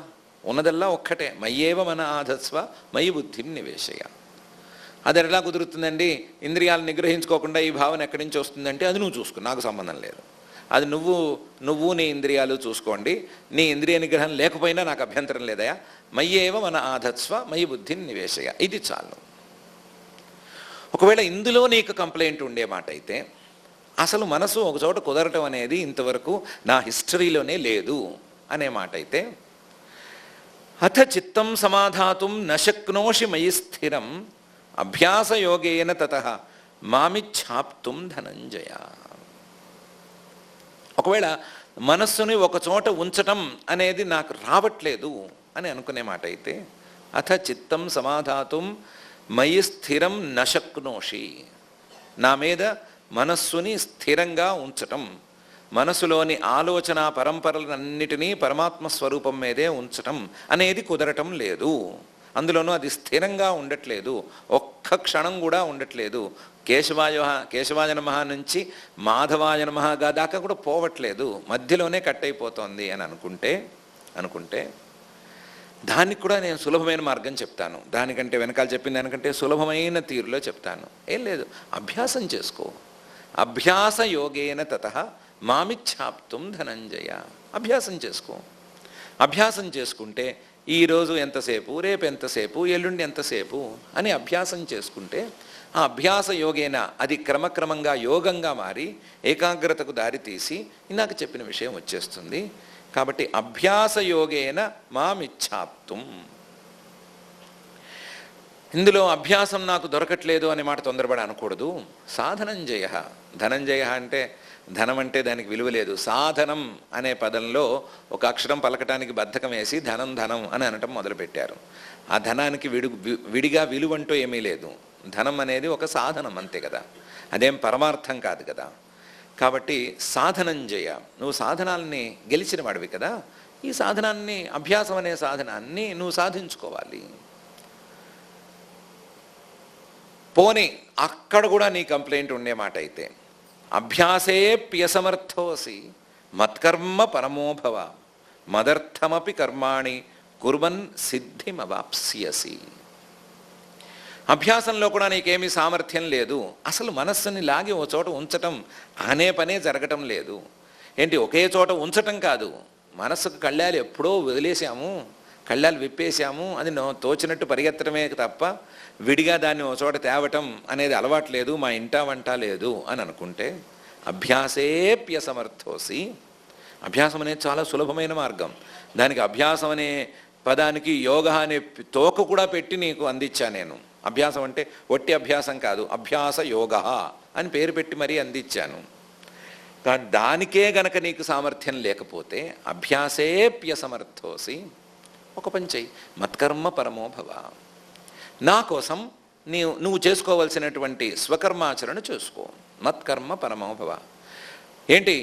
ఉన్నదల్లా ఒక్కటే, మయ్యేవ మన ఆధస్వ మయి బుద్ధిం నివేశయ. అది ఎలా కుదురుతుందండి? ఇంద్రియాలను నిగ్రహించుకోకుండా ఈ భావన ఎక్కడి నుంచి వస్తుందంటే అది నువ్వు చూసుకో, నాకు సంబంధం లేదు. అది నువ్వు నీ ఇంద్రియాలు చూసుకోండి. నీ ఇంద్రియ నిగ్రహం లేకపోయినా నాకు అభ్యంతరం లేదయా. మయ్యేవ మన ఆధత్స్వ మయి బుద్ధిని నివేశయ, ఇది చాలు. ఒకవేళ ఇందులో నీకు కంప్లైంట్ ఉండే మాట అయితే, అసలు మనసు ఒకచోట కుదరటం అనేది ఇంతవరకు నా హిస్టరీలోనే లేదు అనే మాట అయితే, అథ చిత్తం సమాధాతుం నశక్నోషి మయి స్థిరం అభ్యాసయోగేన తతః మామిచ్ఛాప్తుం ధనంజయ. ఒకవేళ మనస్సుని ఒకచోట ఉంచటం అనేది నాకు రావట్లేదు అని అనుకునే మాట అయితే, అథ చిత్తం సమాధాతుం మయి స్థిరం నశక్నోషి, నా మీద మనస్సుని స్థిరంగా ఉంచటం, మనసులోని ఆలోచన పరంపరలన్నిటినీ పరమాత్మ స్వరూపం మీదే ఉంచటం అనేది కుదరటం లేదు. అందులోనూ అది స్థిరంగా ఉండట్లేదు, ఒక్క క్షణం కూడా ఉండట్లేదు. కేశవాయ నమః నుంచి మాధవాయ నమః దాకా కూడా పోవట్లేదు, మధ్యలోనే కట్ అయిపోతోంది అని అనుకుంటే దానికి కూడా నేను సులభమైన మార్గం చెప్తాను. దానికంటే వెనకాల చెప్పిన దానికంటే సులభమైన తీరులో చెప్తాను. ఏం లేదు, అభ్యాసం చేసుకో. అభ్యాస యోగేన తతః మామిచ్ఛాప్తుం ధనంజయ. అభ్యాసం చేసుకో. అభ్యాసం చేసుకుంటే ఈరోజు ఎంతసేపు, రేపు ఎంతసేపు, ఎల్లుండి ఎంతసేపు అని అభ్యాసం చేసుకుంటే ఆ అభ్యాస యోగేన అది క్రమక్రమంగా యోగంగా మారి ఏకాగ్రతకు దారితీసి ఇందాక చెప్పిన విషయం వచ్చేస్తుంది. కాబట్టి అభ్యాస యోగేన మామిచ్ఛాప్తుం. ఇందులో అభ్యాసం నాకు దొరకట్లేదు అనే మాట తొందరపడి అనకూడదు. సాధనంజయ. ధనంజయ అంటే ధనం అంటే దానికి విలువ లేదు. సాధనం అనే పదంలో ఒక అక్షరం పలకటానికి బద్ధకం వేసి ధనం ధనం అని అనటం మొదలుపెట్టారు. ఆ ధనానికి విడిగా విలువంటూ ఏమీ లేదు. ధనం అనేది ఒక సాధనం అంతే కదా, అదేం పరమార్థం కాదు కదా. కాబట్టి సాధనంజయ, నువ్వు సాధనాల్ని గెలిచిన వాడివి కదా, ఈ సాధనాన్ని, అభ్యాసం అనే సాధనాన్ని నువ్వు సాధించుకోవాలి. పోనీ అక్కడ కూడా నీ కంప్లైంట్ ఉండే మాట అయితే, అభ్యాసేప్యసమర్థోసి మత్కర్మ పరమోభవ మదర్థమపి కర్మాణి కుర్వన్ సిద్ధిమవాప్స్యసి. అభ్యాసంలో కూడా నీకేమీ సామర్థ్యం లేదు, అసలు మనస్సుని లాగి ఓ చోట ఉంచటం అనే పనే జరగటం లేదు. ఏంటి, ఒకే చోట ఉంచటం కాదు, మనస్సుకు కళ్ళాలు ఎప్పుడో వదిలేసాము, కళ్ళాలు విప్పేశాము, అది తోచినట్టు పరిగెత్తడమే తప్ప విడిగా దాన్ని ఓ చోట తేవటం అనేది అలవాటు లేదు, మా ఇంటా వంట లేదు అని అనుకుంటే, అభ్యాసేప్యసమర్థోసి. అభ్యాసం అనేది చాలా సులభమైన మార్గం. దానికి అభ్యాసం అనే పదానికి యోగ అనే తోక కూడా పెట్టి నీకు అందించా నేను. అభ్యాసం అంటే ఒట్టి అభ్యాసం కాదు, అభ్యాస యోగ అని పేరు పెట్టి మరీ అందించాను. కానీ దానికే గనక నీకు సామర్థ్యం లేకపోతే అభ్యాసేప్యసమర్థోసి, ఒక పని చెయ్యి, మత్కర్మ పరమోభవ. నా కోసం నువ్వు చేసుకోవలసినటువంటి స్వకర్మాచరణ చేసుకో. మత్కర్మ పరమోభవ. ఏంటి,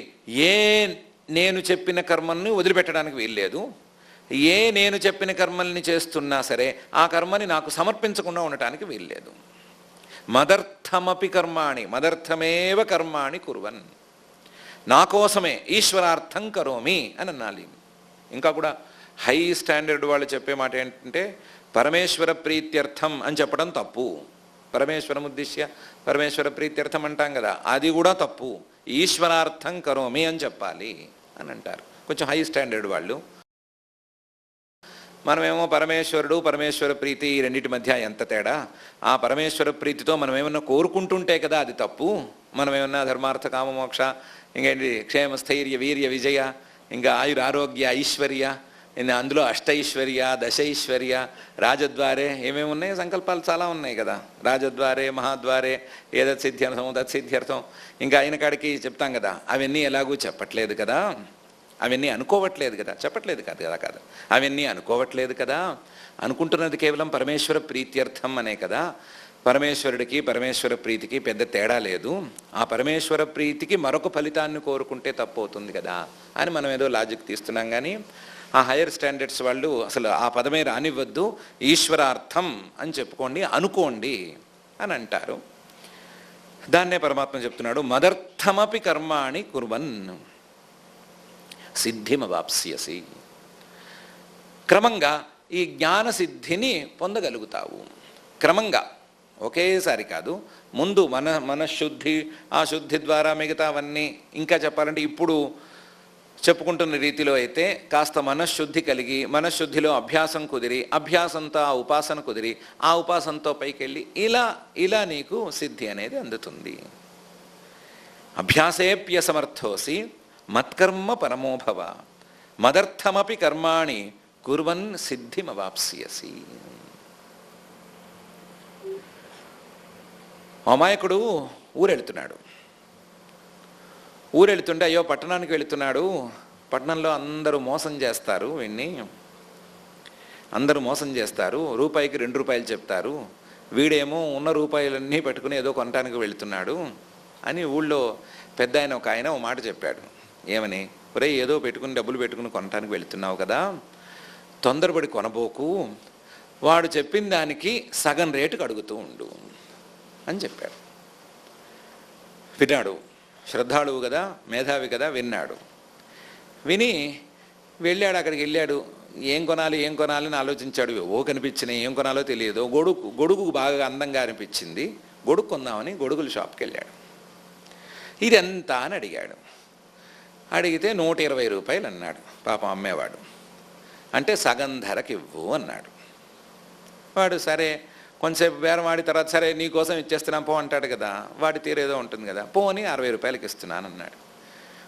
నేను చెప్పిన కర్మల్ని వదిలిపెట్టడానికి వీల్లేదు, నేను చెప్పిన కర్మల్ని చేస్తున్నా సరే ఆ కర్మని నాకు సమర్పించకుండా ఉండటానికి వీల్లేదు. మదర్థమపి కర్మాణి, మదర్థమేవ కర్మాణి కుర్వన్, నా కోసమే, ఈశ్వరార్థం కరోమి అని అనాలి. ఇంకా కూడా హై స్టాండర్డ్ వాళ్ళు చెప్పే మాట ఏంటంటే, పరమేశ్వర ప్రీత్యర్థం అని చెప్పడం తప్పు. పరమేశ్వరం ఉద్దేశ్య పరమేశ్వర ప్రీత్యర్థం అంటాం కదా, అది కూడా తప్పు. ఈశ్వరార్థం కరోమి అని చెప్పాలి అని అంటారు కొంచెం హై స్టాండర్డ్ వాళ్ళు. మనమేమో పరమేశ్వరుడు, పరమేశ్వర ప్రీతి, ఈ రెండింటి మధ్య ఎంత తేడా. ఆ పరమేశ్వర ప్రీతితో మనం ఏమన్నా కోరుకుంటుంటే కదా అది తప్పు. మనం ఏమన్నా ధర్మార్థ కామమోక్ష, ఇంకేంటి క్షేమ స్థైర్య వీర్య విజయ, ఇంకా ఆయుర ఆరోగ్య ఐశ్వర్య, అందులో అష్టైశ్వర్య, దశైశ్వర్య, రాజద్వారే, ఏమేమి ఉన్నాయి, సంకల్పాలు చాలా ఉన్నాయి కదా. రాజద్వారే, మహాద్వారే, ఏదత్ సిద్ధ్యర్థం తత్సిద్ధ్యర్థం, ఇంకా అయిన కాడికి చెప్తాం కదా. అవన్నీ ఎలాగూ చెప్పట్లేదు కదా, అవన్నీ అనుకోవట్లేదు కదా, చెప్పట్లేదు కాదు, అవన్నీ అనుకోవట్లేదు కదా. అనుకుంటున్నది కేవలం పరమేశ్వర ప్రీత్యర్థం అనే కదా. పరమేశ్వరుడికి పరమేశ్వర ప్రీతికి పెద్ద తేడా లేదు. ఆ పరమేశ్వర ప్రీతికి మరొక ఫలితాన్ని కోరుకుంటే తప్పు అవుతుంది కదా అని మనం ఏదో లాజిక్ తీస్తున్నాం. కానీ ఆ హైయర్ స్టాండర్డ్స్ వాళ్ళు అసలు ఆ పదమే రానివ్వద్దు, ఈశ్వరార్థం అని చెప్పుకోండి, అనుకోండి అని అంటారు. దాన్నే పరమాత్మ చెప్తున్నాడు, మదర్థమపి కర్మాణి కుర్వన్ సిద్ధిమవాప్స్యసి. క్రమంగా ఈ జ్ఞానసిద్ధిని పొందగలుగుతావు. క్రమంగా, ఒకేసారి కాదు. ముందు మనశుద్ధి, ఆ శుద్ధి ద్వారా మిగతావన్నీ, ఇంకా చెప్పాలంటే ఇప్పుడు చెప్పుకుంటున్న రీతిలో అయితే కాస్త మనశ్శుద్ధి కలిగి, మనశ్శుద్ధిలో అభ్యాసం కుదిరి, అభ్యాసంతో ఆ ఉపాసన కుదిరి, ఆ ఉపాసనతో పైకెళ్ళి ఇలా నీకు సిద్ధి అనేది అందుతుంది. అభ్యాసేప్యసమర్థోసి మత్కర్మ పరమోభవ మదర్థమపి కర్మాణి కుర్వన్ సిద్ధిమవాప్స్యసి. అమాయకుడు ఊరెళ్తుంటే అయ్యో పట్టణానికి వెళుతున్నాడు, పట్టణంలో అందరూ మోసం చేస్తారు, వీడిని అందరూ మోసం చేస్తారు, రూపాయికి 2 రూపాయలు చెప్తారు, వీడేమో ఉన్న రూపాయలన్నీ పెట్టుకుని ఏదో కొనటానికి వెళుతున్నాడు అని ఊళ్ళో పెద్ద ఒక ఆయన ఓ మాట చెప్పాడు. ఏమని? ఒరే, ఏదో డబ్బులు పెట్టుకుని కొనటానికి వెళుతున్నావు కదా, తొందరపడి కొనబోకు, వాడు చెప్పిన దానికి సగం రేటుకు అడుగుతూ ఉండు అని చెప్పాడు. విన్నాడు, శ్రద్ధాళువు కదా, మేధావి కదా, విని వెళ్ళాడు. అక్కడికి వెళ్ళాడు, ఏం కొనాలి అని ఆలోచించాడు. కనిపించినాయి, ఏం కొనాలో తెలియదు. గొడుగు బాగా అందంగా అనిపించింది, గొడుగు కొందామని గొడుగుల షాప్కి వెళ్ళాడు. ఇది ఎంత అని అడిగాడు. అడిగితే 120 రూపాయలు అన్నాడు పాపం అమ్మేవాడు. అంటే సగం ధరకి ఇవ్వు అన్నాడు. వాడు సరే కొంతసేపు బేరం ఆడి తర్వాత సరే నీకోసం ఇచ్చేస్తున్నాం పో అంటాడు కదా, వాడి తీరేదో ఉంటుంది కదా, పోని 60 రూపాయలకి ఇస్తున్నాను అన్నాడు.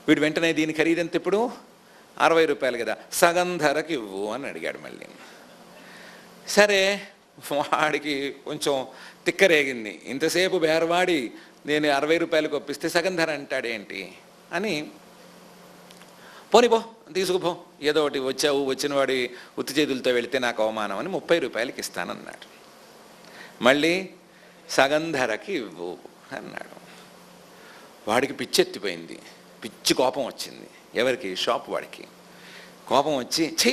వీడు వెంటనే దీని ఖరీదెంత ఇప్పుడు? 60 రూపాయలు కదా, సగం ధరకి ఇవ్వు అని అడిగాడు మళ్ళీ. సరే వాడికి కొంచెం తిక్కరేగింది, ఇంతసేపు బేరవాడి నేను 60 రూపాయలకు ఒప్పిస్తే సగం ధర అంటాడేంటి అని, పోనిపో తీసుకుపో, ఏదో ఒకటి వచ్చిన వాడి ఉత్తి చేతులతో వెళితే నాకు అవమానం అని 30 రూపాయలకి ఇస్తానన్నాడు. మళ్ళీ సగం ధరకి ఇవ్వు అన్నాడు. వాడికి పిచ్చెత్తిపోయింది, పిచ్చి కోపం వచ్చింది. ఎవరికి? షాప్ వాడికి కోపం వచ్చి, ఛీ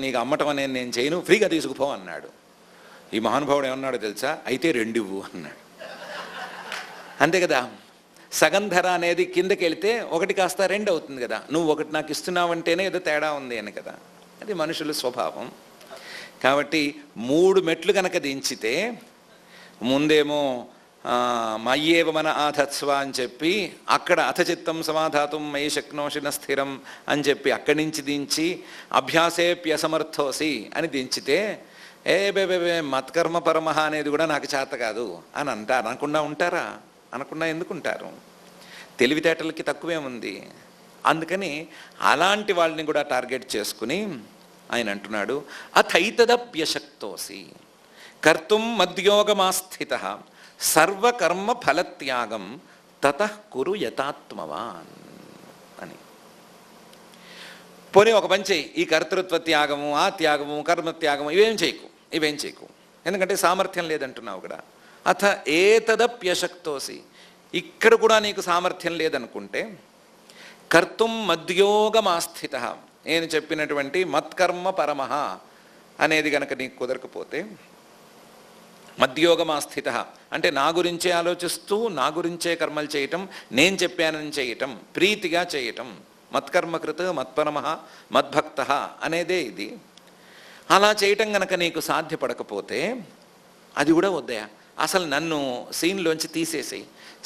నీకు అమ్మటం అనేది నేను చేయను, ఫ్రీగా తీసుకుపో అన్నాడు. ఈ మహానుభావుడు ఏమన్నాడో తెలుసా? అయితే 2 ఇవ్వు అన్నాడు. అంతే కదా, సగం ధర అనేది కిందకి వెళితే 1 కాస్త 2 అవుతుంది కదా, నువ్వు 1 నాకు ఇస్తున్నావంటేనే ఏదో తేడా ఉంది అని కదా, అది మనుషుల స్వభావం. కాబట్టి 3 మెట్లు కనుక దించితే, ముందేమో మయ్యేవ మన ఆధత్స్వ అని చెప్పి అక్కడ అథచిత్తం సమాధాతం మయి శక్నోషిన స్థిరం అని చెప్పి అక్కడి నుంచి దించి అభ్యాసేప్యసమర్థోసి అని దించితే, బే మత్కర్మ పరమహ అనేది కూడా నాకు చేత కాదు అని అంటారు. అనకుండా ఎందుకుంటారు? తెలివితేటలకి తక్కువేముంది. అందుకని అలాంటి వాళ్ళని కూడా టార్గెట్ చేసుకుని ఆయన అంటున్నాడు, అథైతదప్యశక్తోసి కర్తుం మద్యోగమాస్థిత సర్వకర్మ ఫలత్యాగం తతః కురు యథాత్మవాన్ అని. పోనీ ఒక పని చేయి, ఈ కర్తృత్వ త్యాగము, ఆ త్యాగము, కర్మత్యాగము ఇవేం చేయకు, ఎందుకంటే సామర్థ్యం లేదంటున్నావు కదా. అథ ఏతదప్యశక్తోసి, ఇక్కడ కూడా నీకు సామర్థ్యం లేదనుకుంటే, కర్తుం మద్యోగమాస్థిత, నేను చెప్పినటువంటి మత్కర్మ పరమః అనేది కనుక నీకు కుదరకపోతే, మద్యోగమాస్థిత అంటే నా గురించే ఆలోచిస్తూ నా గురించే కర్మలు చేయటం, నేను చెప్పానని చేయటం, ప్రీతిగా చేయటం, మత్కర్మకృత్ మత్పరమః మద్భక్త అనేదే ఇది. అలా చేయటం గనక నీకు సాధ్యపడకపోతే, అది కూడా వద్దయా, అసలు నన్ను సీన్లోంచి తీసేసి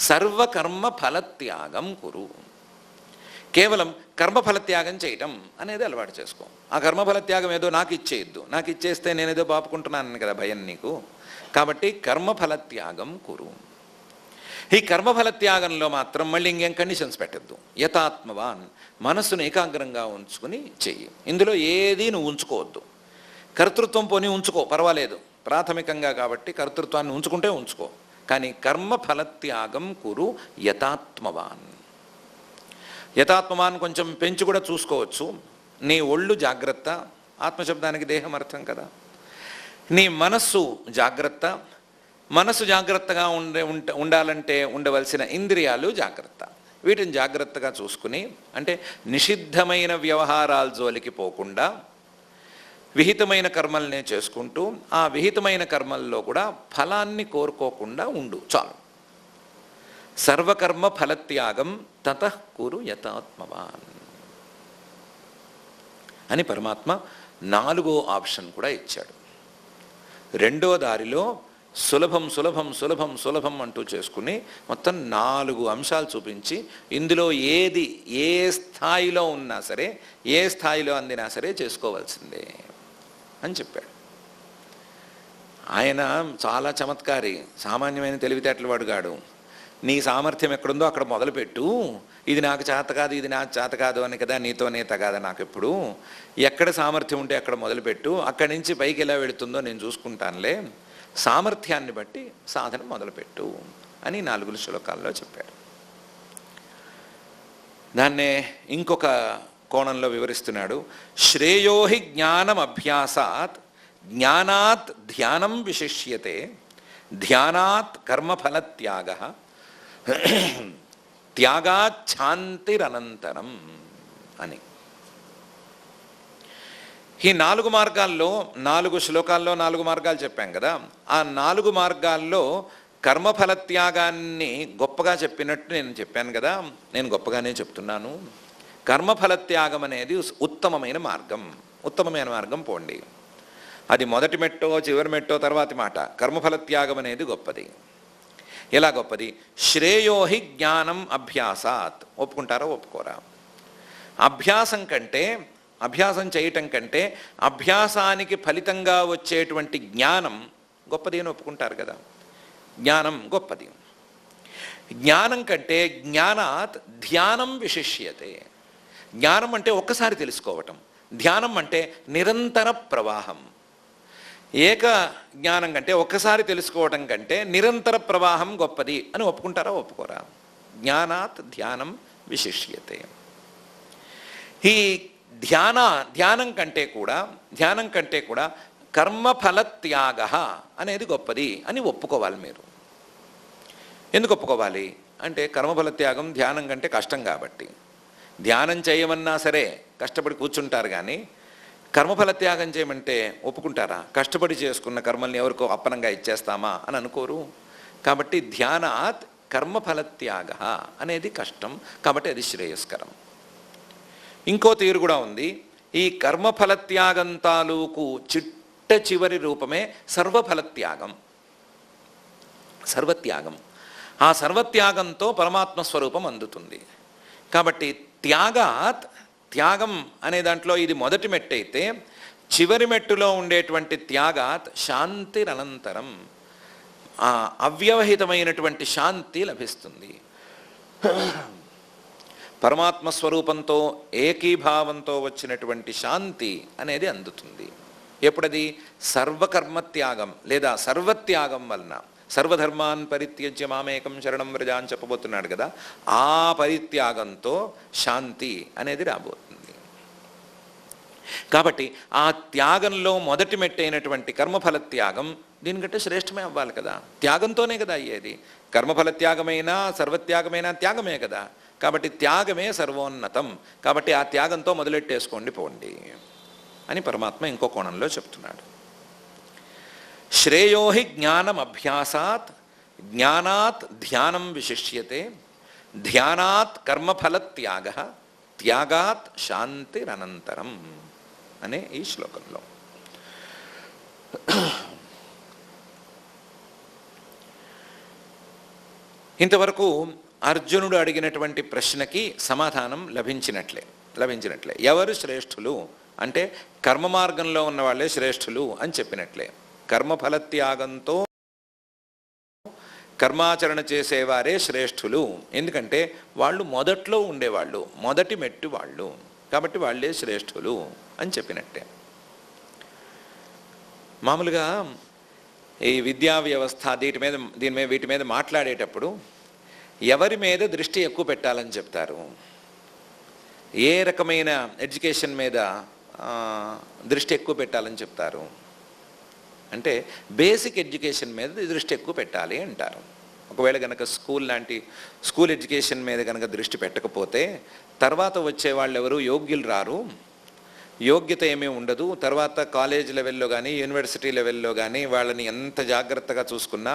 సర్వకర్మ ఫలత్యాగం కురు, కేవలం కర్మఫలత్యాగం చేయటం అనేది అలవాటు చేసుకో. ఆ కర్మఫలత్యాగం ఏదో నాకు ఇచ్చేయద్దు, నాకు ఇచ్చేస్తే నేనేదో బాపుకుంటున్నాను కదా భయం నీకు. కాబట్టి కర్మఫలత్యాగం కురు. ఈ కర్మఫలత్యాగంలో మాత్రం మళ్ళీ ఇంకేం కండిషన్స్ పెట్టద్దు. యథాత్మవాన్, మనస్సును ఏకాగ్రంగా ఉంచుకుని చెయ్యి. ఇందులో ఏది నువ్వు ఉంచుకోవద్దు. కర్తృత్వం పోనీ ఉంచుకో, పర్వాలేదు, ప్రాథమికంగా కాబట్టి కర్తృత్వాన్ని ఉంచుకుంటే ఉంచుకో, కానీ కర్మఫలత్యాగం కురు యథాత్మవాన్. యథాత్మవాన్ కొంచెం పెంచి కూడా చూసుకోవచ్చు. నీ ఒళ్ళు జాగ్రత్త, ఆత్మశబ్దానికి దేహం అర్థం కదా. నీ మనస్సు జాగ్రత్త, మనస్సు జాగ్రత్తగా ఉండాలంటే ఉండవలసిన ఇంద్రియాలు జాగ్రత్త. వీటిని జాగ్రత్తగా చూసుకుని, అంటే నిషిద్ధమైన వ్యవహారాల జోలికి పోకుండా విహితమైన కర్మల్నే చేసుకుంటూ, ఆ విహితమైన కర్మల్లో కూడా ఫలాన్ని కోరుకోకుండా ఉండు చాలు. సర్వకర్మ ఫలత్యాగం తతః కురు యతాత్మవాన్ అని పరమాత్మ 4వ ఆప్షన్ కూడా ఇచ్చాడు. రెండో దారిలో సులభం సులభం సులభం సులభం అంటూ చేసుకుని మొత్తం 4 అంశాలు చూపించి ఇందులో ఏది ఏ స్థాయిలో ఉన్నా సరే, ఏ స్థాయిలో అందినా సరే చేసుకోవాల్సిందే అని చెప్పాడు. ఆయన చాలా చమత్కారి, సామాన్యమైన తెలివితేటల వాడు కాడు. నీ సామర్థ్యం ఎక్కడుందో అక్కడ మొదలుపెట్టు, ఇది నాకు చేత కాదు, ఇది నాకు చేత కాదు అని కదా నీతోనే తగాదా నాకు ఎప్పుడు, ఎక్కడ సామర్థ్యం ఉంటే అక్కడ మొదలుపెట్టు, అక్కడి నుంచి పైకి ఎలా వెళుతుందో నేను చూసుకుంటానులే, సామర్థ్యాన్ని బట్టి సాధన మొదలుపెట్టు అని 4 శ్లోకాల్లో చెప్పాడు. దాన్నే ఇంకొక కోణంలో వివరిస్తున్నాడు. శ్రేయోహి జ్ఞానం అభ్యాసాత్ జ్ఞానాత్ ధ్యానం విశిష్యతే ధ్యానాత్ కర్మఫలత్యాగ త్యాగాచ్ఛాంతిరనంతరం అని. ఈ 4 మార్గాల్లో 4 శ్లోకాల్లో 4 మార్గాలు చెప్పాం కదా. ఆ 4 మార్గాల్లో కర్మఫలత్యాగాన్ని గొప్పగా చెప్పినట్టు నేను చెప్పాను కదా, నేను గొప్పగానే చెప్తున్నాను. కర్మఫలత్యాగం అనేది ఉత్తమమైన మార్గం. ఉత్తమమైన మార్గం పోండి, అది మొదటి మెట్టో చివరి మెట్టో తర్వాతి మాట. కర్మఫలత్యాగం అనేది గొప్పది. ఎలా గొప్పది? శ్రేయోహి జ్ఞానం అభ్యాసాత్. ఒప్పుకుంటారా ఒప్పుకోరా? అభ్యాసం చేయటం కంటే అభ్యాసానికి ఫలితంగా వచ్చేటువంటి జ్ఞానం గొప్పది అని ఒప్పుకుంటారు కదా. జ్ఞానం గొప్పది. జ్ఞానం కంటే జ్ఞానాత్ ధ్యానం విశిష్యతే. జ్ఞానం అంటే ఒక్కసారి తెలుసుకోవటం, ధ్యానం అంటే నిరంతర ప్రవాహం. ఏక జ్ఞానం కంటే ఒక్కసారి తెలుసుకోవటం కంటే నిరంతర ప్రవాహం గొప్పది అని ఒప్పుకుంటారా ఒప్పుకోరా? జ్ఞానాత్ ధ్యానం విశిష్యతే. ఈ ధ్యానం కంటే కూడా కర్మఫలత్యాగ అనేది గొప్పది అని ఒప్పుకోవాలి మీరు. ఎందుకు ఒప్పుకోవాలి అంటే కర్మఫలత్యాగం ధ్యానం కంటే కష్టం కాబట్టి. ధ్యానం చేయమన్నా సరే కష్టపడి కూర్చుంటారు, కానీ కర్మఫలత్యాగం చేయమంటే ఒప్పుకుంటారా? కష్టపడి చేసుకున్న కర్మల్ని ఎవరికో అప్పనంగా ఇచ్చేస్తామా అని అనుకోరు. కాబట్టి ధ్యానాత్ కర్మఫలత్యాగ అనేది కష్టం, కాబట్టి అది శ్రేయస్కరం. ఇంకో తీరు కూడా ఉంది. ఈ కర్మఫలత్యాగం తాలూకు చిట్ట చివరి రూపమే సర్వఫలత్యాగం. సర్వత్యాగం. ఆ సర్వత్యాగంతో పరమాత్మ స్వరూపం అందుతుంది. కాబట్టి త్యాగం అనే దాంట్లో ఇది మొదటి మెట్టు అయితే, చివరి మెట్టులో ఉండేటువంటి త్యాగాత్ శాంతిరనంతరం, అవ్యవహితమైనటువంటి శాంతి లభిస్తుంది. పరమాత్మ స్వరూపంతో ఏకీభావంతో వచ్చినటువంటి శాంతి అనేది అందుతుంది. ఎప్పుడది? సర్వకర్మత్యాగం లేదా సర్వత్యాగం వలన. సర్వధర్మాన్ పరిత్యజ్య మామేకం శరణం వ్రజ అని చెప్పబోతున్నాడు కదా, ఆ పరిత్యాగంతో శాంతి అనేది రాబోతుంది. కాబట్టి ఆ త్యాగంలో మొదటి మెట్టైనటువంటి కర్మఫల త్యాగం దీనికంటే శ్రేష్టమే అవ్వాలి కదా. త్యాగంతోనే కదా అయ్యేది. కర్మఫల త్యాగమైనా సర్వత్యాగమైనా త్యాగమే కదా. కాబట్టి త్యాగమే సర్వోన్నతం. కాబట్టి ఆ త్యాగంతో మొదలెట్టేసుకోండి పోండి అని పరమాత్మ ఇంకో కోణంలో చెప్తున్నాడు. శ్రేయోహి జ్ఞానం అభ్యాసాత్ జ్ఞానాత్ ధ్యానం విశిష్యతే ధ్యానాత్ కర్మఫలత్యాగ త్యాగాత్ శాంతిరనంతరం అనే ఈ శ్లోకంలో. ఇంతవరకు అర్జునుడు అడిగినటువంటి ప్రశ్నకి సమాధానం లభించినట్లే. ఎవరు శ్రేష్ఠులు అంటే కర్మ మార్గంలో ఉన్న వాళ్ళే శ్రేష్ఠులు అని చెప్పినట్లే. కర్మఫలత్యాగంతో కర్మాచరణ చేసేవారే శ్రేష్ఠులు. ఎందుకంటే వాళ్ళు మొదట్లో ఉండేవాళ్ళు, మొదటి మెట్టు వాళ్ళు, కాబట్టి వాళ్ళే శ్రేష్ఠులు అని చెప్పినట్టే. మామూలుగా ఈ విద్యా వ్యవస్థ వీటి మీద మాట్లాడేటప్పుడు ఎవరి మీద దృష్టి ఎక్కువ పెట్టాలని చెప్తారు, ఏ రకమైన ఎడ్యుకేషన్ మీద దృష్టి ఎక్కువ పెట్టాలని చెప్తారు అంటే బేసిక్ ఎడ్యుకేషన్ మీద దృష్టి ఎక్కువ పెట్టాలి అంటారు. ఒకవేళ కనుక స్కూల్ ఎడ్యుకేషన్ మీద కనుక దృష్టి పెట్టకపోతే తర్వాత వచ్చే వాళ్ళు ఎవరు యోగ్యులు రారు. యోగ్యత ఏమీ ఉండదు. తర్వాత కాలేజ్ లెవెల్లో కానీ యూనివర్సిటీ లెవెల్లో కానీ వాళ్ళని ఎంత జాగ్రత్తగా చూసుకున్నా,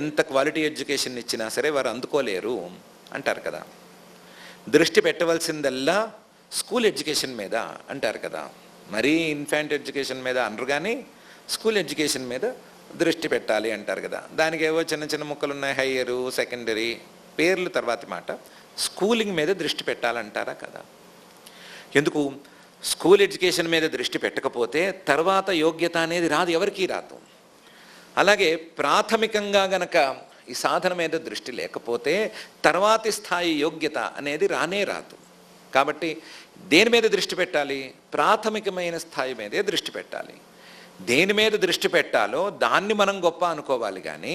ఎంత క్వాలిటీ ఎడ్యుకేషన్ ఇచ్చినా సరే వారు అందుకోలేరు అంటారు కదా. దృష్టి పెట్టవలసిందల్లా స్కూల్ ఎడ్యుకేషన్ మీద అంటారు కదా. మరీ ఇన్ఫాంట్ ఎడ్యుకేషన్ మీద అనరు కానీ స్కూల్ ఎడ్యుకేషన్ మీద దృష్టి పెట్టాలి అంటారు కదా. దానికి ఏవో చిన్న చిన్న ముక్కలు ఉన్నాయి, హయ్యరు, సెకండరీ, పేర్లు తర్వాతి మాట. స్కూలింగ్ మీద దృష్టి పెట్టాలంటారా కదా. ఎందుకు? స్కూల్ ఎడ్యుకేషన్ మీద దృష్టి పెట్టకపోతే తర్వాత యోగ్యత అనేది రాదు, ఎవరికీ రాదు. అలాగే ప్రాథమికంగా గనక ఈ సాధన మీద దృష్టి లేకపోతే తర్వాతి స్థాయి యోగ్యత అనేది రానే రాదు. కాబట్టి దేని మీద దృష్టి పెట్టాలి? ప్రాథమికమైన స్థాయి మీదే దృష్టి పెట్టాలి. దేని మీద దృష్టి పెట్టాలో దాన్ని మనం గొప్ప అనుకోవాలి కానీ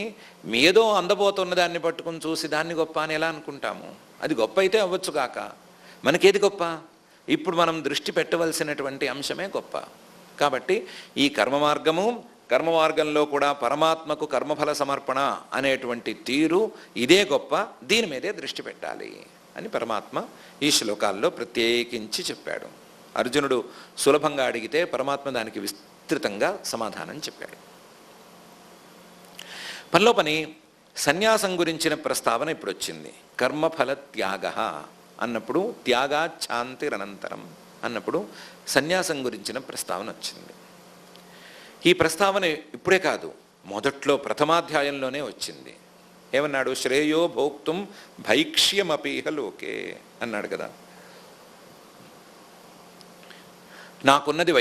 ఏదో అందబోతున్న దాన్ని పట్టుకుని చూసి దాన్ని గొప్ప అని ఎలా అనుకుంటాము? అది గొప్ప అయితే అవ్వచ్చు కాక మనకేది గొప్ప? ఇప్పుడు మనం దృష్టి పెట్టవలసినటువంటి అంశమే గొప్ప. కాబట్టి ఈ కర్మ మార్గంలో కూడా పరమాత్మకు కర్మఫల సమర్పణ అనేటువంటి తీరు ఇదే గొప్ప, దీని మీదే దృష్టి పెట్టాలి అని పరమాత్మ ఈ శ్లోకాల్లో ప్రత్యేకించి చెప్పాడు. అర్జునుడు సులభంగా అడిగితే పరమాత్మ దానికి విస్తృతంగా సమాధానం చెప్పాడు. పనిలో పని సన్యాసం గురించిన ప్రస్తావన ఇప్పుడు వచ్చింది. కర్మఫల త్యాగ అన్నప్పుడు త్యాగాచ్ఛాంతిరనంతరం అన్నప్పుడు సన్యాసం గురించిన ప్రస్తావన వచ్చింది. ఈ ప్రస్తావన ఇప్పుడే కాదు, మొదట్లో ప్రథమాధ్యాయంలోనే వచ్చింది. ఏమన్నాడు? శ్రేయో భోక్తుం భైక్ష్యమపీహ లోకే అన్నాడు కదా. నాకున్నది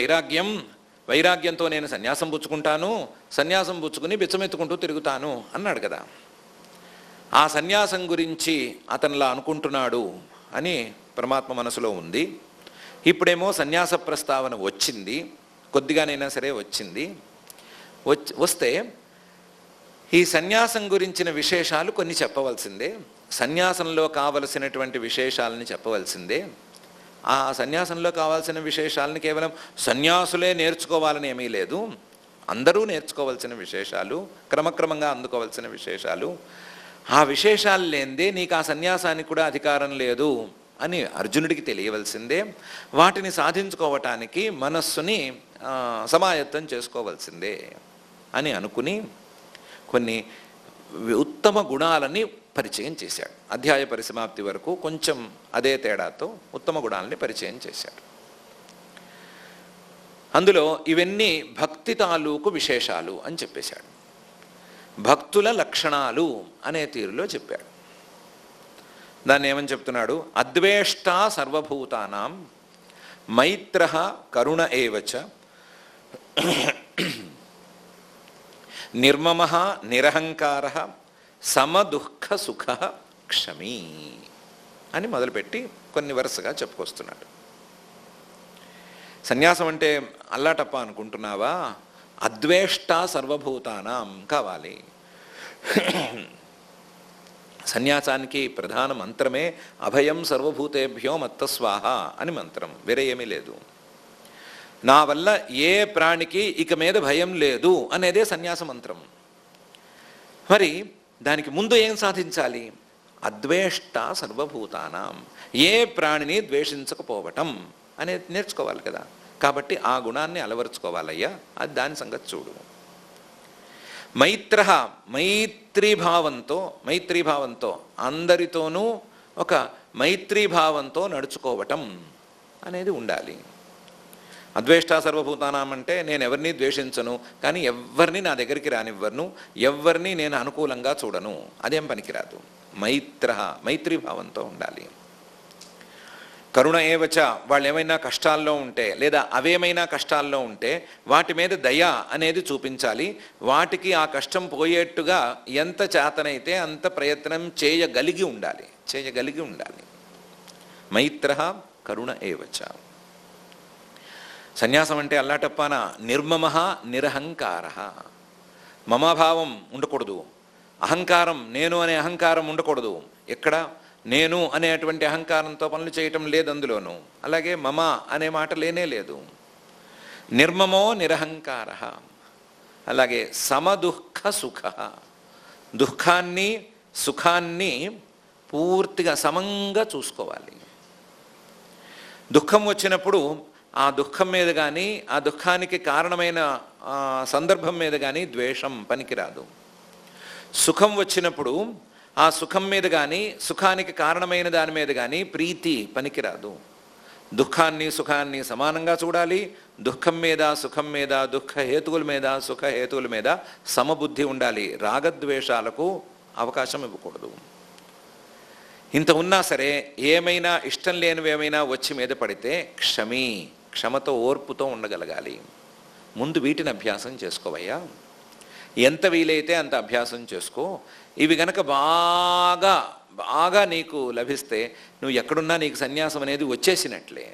వైరాగ్యంతో నేను సన్యాసం పుచ్చుకుంటాను, సన్యాసం పుచ్చుకుని బిచ్చమెత్తుకుంటూ తిరుగుతాను అన్నాడు కదా. ఆ సన్యాసం గురించి అతనిలా అనుకుంటున్నాడు అని పరమాత్మ మనసులో ఉంది. ఇప్పుడేమో సన్యాస ప్రస్తావన వచ్చింది, కొద్దిగానైనా సరే వచ్చింది. వస్తే ఈ సన్యాసం గురించిన విశేషాలు కొన్ని చెప్పవలసిందే, సన్యాసంలో కావలసినటువంటి విశేషాలని చెప్పవలసిందే. ఆ సన్యాసంలో కావాల్సిన విశేషాలని కేవలం సన్యాసులే నేర్చుకోవాలని ఏమీ లేదు, అందరూ నేర్చుకోవాల్సిన విశేషాలు, క్రమక్రమంగా అందుకోవాల్సిన విశేషాలు. ఆ విశేషాలు లేనిదే నీకు ఆ సన్యాసానికి కూడా అధికారం లేదు అని అర్జునుడికి తెలియవలసిందే. వాటిని సాధించుకోవటానికి మనస్సుని సమాయత్తం చేసుకోవాల్సిందే అని అనుకుని కొన్ని ఉత్తమ గుణాలని పరిచయం చేశాడు. అధ్యాయ పరిసమాప్తి వరకు కొంచెం అదే తేడాతో ఉత్తమ గుణాలని పరిచయం చేశాడు. అందులో ఇవన్నీ భక్తి తాలూకు విశేషాలు అని చెప్పేశాడు. భక్తుల లక్షణాలు అనే తీరులో చెప్పాడు. దాన్ని ఏమని చెప్తున్నాడు? అద్వేష్ట సర్వభూతానాం మైత్రః కరుణ ఏవచ నిర్మమః నిరహంకారః సమదుఃఖ సుఖ క్షమీ అని మొదలుపెట్టి కొన్ని వరుసగా చెప్పుకొస్తున్నాడు. సన్యాసం అంటే అల్లాటప్ప అనుకుంటున్నావా? అద్వేష్ట సర్వభూతానాం కావాలి. సన్యాసానికి ప్రధాన మంత్రమే అభయం సర్వభూతేభ్యో మత్తస్వాహ అని మంత్రం, వేరే ఏమీ లేదు. నా వల్ల ఏ ప్రాణికి ఇక మీద భయం లేదు అనేదే సన్యాస మంత్రం. మరి దానికి ముందు ఏం సాధించాలి? అద్వేష్ట సర్వభూతానాం, ఏ ప్రాణిని ద్వేషించకపోవటం అనేది నేర్చుకోవాలి కదా. కాబట్టి ఆ గుణాన్ని అలవరుచుకోవాలయ్యా, అది దాని సంగతి చూడు. మైత్రీభావంతో అందరితోనూ ఒక మైత్రీభావంతో నడుచుకోవటం అనేది ఉండాలి. అద్వేష్ట సర్వభూతానాం అంటే నేను ఎవరిని ద్వేషించను, కానీ ఎవరిని నా దగ్గరికి రానివ్వను, ఎవరిని నేను అనుకూలంగా చూడను, అదేం పనికిరాదు. మైత్రీభావంతో ఉండాలి. కరుణ ఏవచ, వాళ్ళు ఏమైనా కష్టాల్లో ఉంటే లేదా అవేమైనా కష్టాల్లో ఉంటే వాటి మీద దయ అనేది చూపించాలి. వాటికి ఆ కష్టం పోయేట్టుగా ఎంత చేతనైతే అంత ప్రయత్నం చేయగలిగి ఉండాలి. మైత్రః కరుణ ఏవచ. సన్యాసం అంటే అల్లాటప్పాన నిర్మమః నిరహంకారః. మమభావం ఉండకూడదు, అహంకారం, నేను అనే అహంకారం ఉండకూడదు. ఎక్కడ నేను అనేటువంటి అహంకారంతో పనులు చేయటం లేదు అందులోనూ. అలాగే మమ అనే మాట లేనే లేదు. నిర్మమో నిరహంకారః. అలాగే సమదుఃఖ సుఖ, దుఃఖాన్ని సుఖాన్ని పూర్తిగా సమంగా చూసుకోవాలి. దుఃఖం వచ్చినప్పుడు ఆ దుఃఖం మీద కానీ ఆ దుఃఖానికి కారణమైన సందర్భం మీద కానీ ద్వేషం పనికిరాదు. సుఖం వచ్చినప్పుడు ఆ సుఖం మీద కానీ సుఖానికి కారణమైన దాని మీద కానీ ప్రీతి పనికిరాదు. దుఃఖాన్ని సుఖాన్ని సమానంగా చూడాలి. దుఃఖం మీద సుఖం మీద, దుఃఖ హేతువుల మీద సుఖ హేతువుల మీద సమబుద్ధి ఉండాలి. రాగద్వేషాలకు అవకాశం ఇవ్వకూడదు. ఇంత ఉన్నా సరే ఏమైనా ఇష్టం లేనివి ఏమైనా వచ్చి మీద పడితే క్షమతో ఓర్పుతో ఉండగలగాలి. ముందు వీటిని అభ్యాసం చేసుకోవయ్యా. ఎంత వీలైతే అంత అభ్యాసం చేసుకో. ఇవి గనక బాగా నీకు లభిస్తే నువ్వు ఎక్కడున్నా నీకు సన్యాసం అనేది వచ్చేసినట్లే.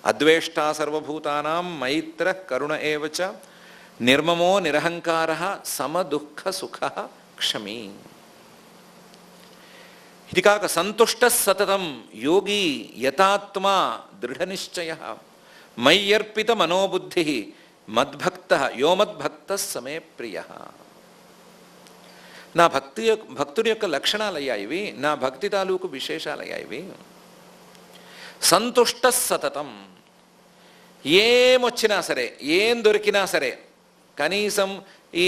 అద్వేష్టా సర్వభూతానాం మైత్ర కరుణ ఏవచ నిర్మమో నిరహంకార సమదుఃఖ సుఖ క్షమీ. ఇది కాక సంతుష్ట సతతం యోగి యథాత్మా దృఢనిశ్చయ మయ్యర్పిత మనోబుద్ధి మద్భక్త యో మద్భక్త సమే ప్రియ. నా భక్తుడి యొక్క లక్షణాలయ్యా ఇవి, నా భక్తి తాలూకు విశేషాలయ్యా ఇవి. సంతుష్ట సతతం, ఏమొచ్చినా సరే ఏం దొరికినా సరే కనీసం ఈ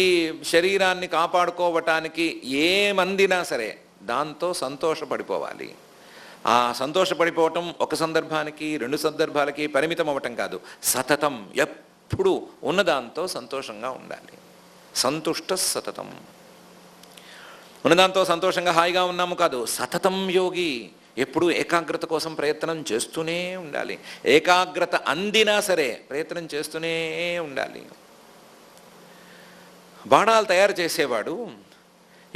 శరీరాన్ని కాపాడుకోవటానికి ఏమందినా సరే దాంతో సంతోషపడిపోవాలి. ఆ సంతోషపడిపోవటం ఒక సందర్భానికి రెండు సందర్భాలకి పరిమితం అవ్వటం కాదు, సతతం ఎప్పుడు ఉన్నదాంతో సంతోషంగా ఉండాలి. సంతుష్ట సతతం, ఉన్నదాంతో సంతోషంగా హాయిగా ఉన్నాము కాదు, సతతం యోగి ఎప్పుడు ఏకాగ్రత కోసం ప్రయత్నం చేస్తూనే ఉండాలి. ఏకాగ్రత అందినా సరే ప్రయత్నం చేస్తూనే ఉండాలి. బాణాలు తయారు చేసేవాడు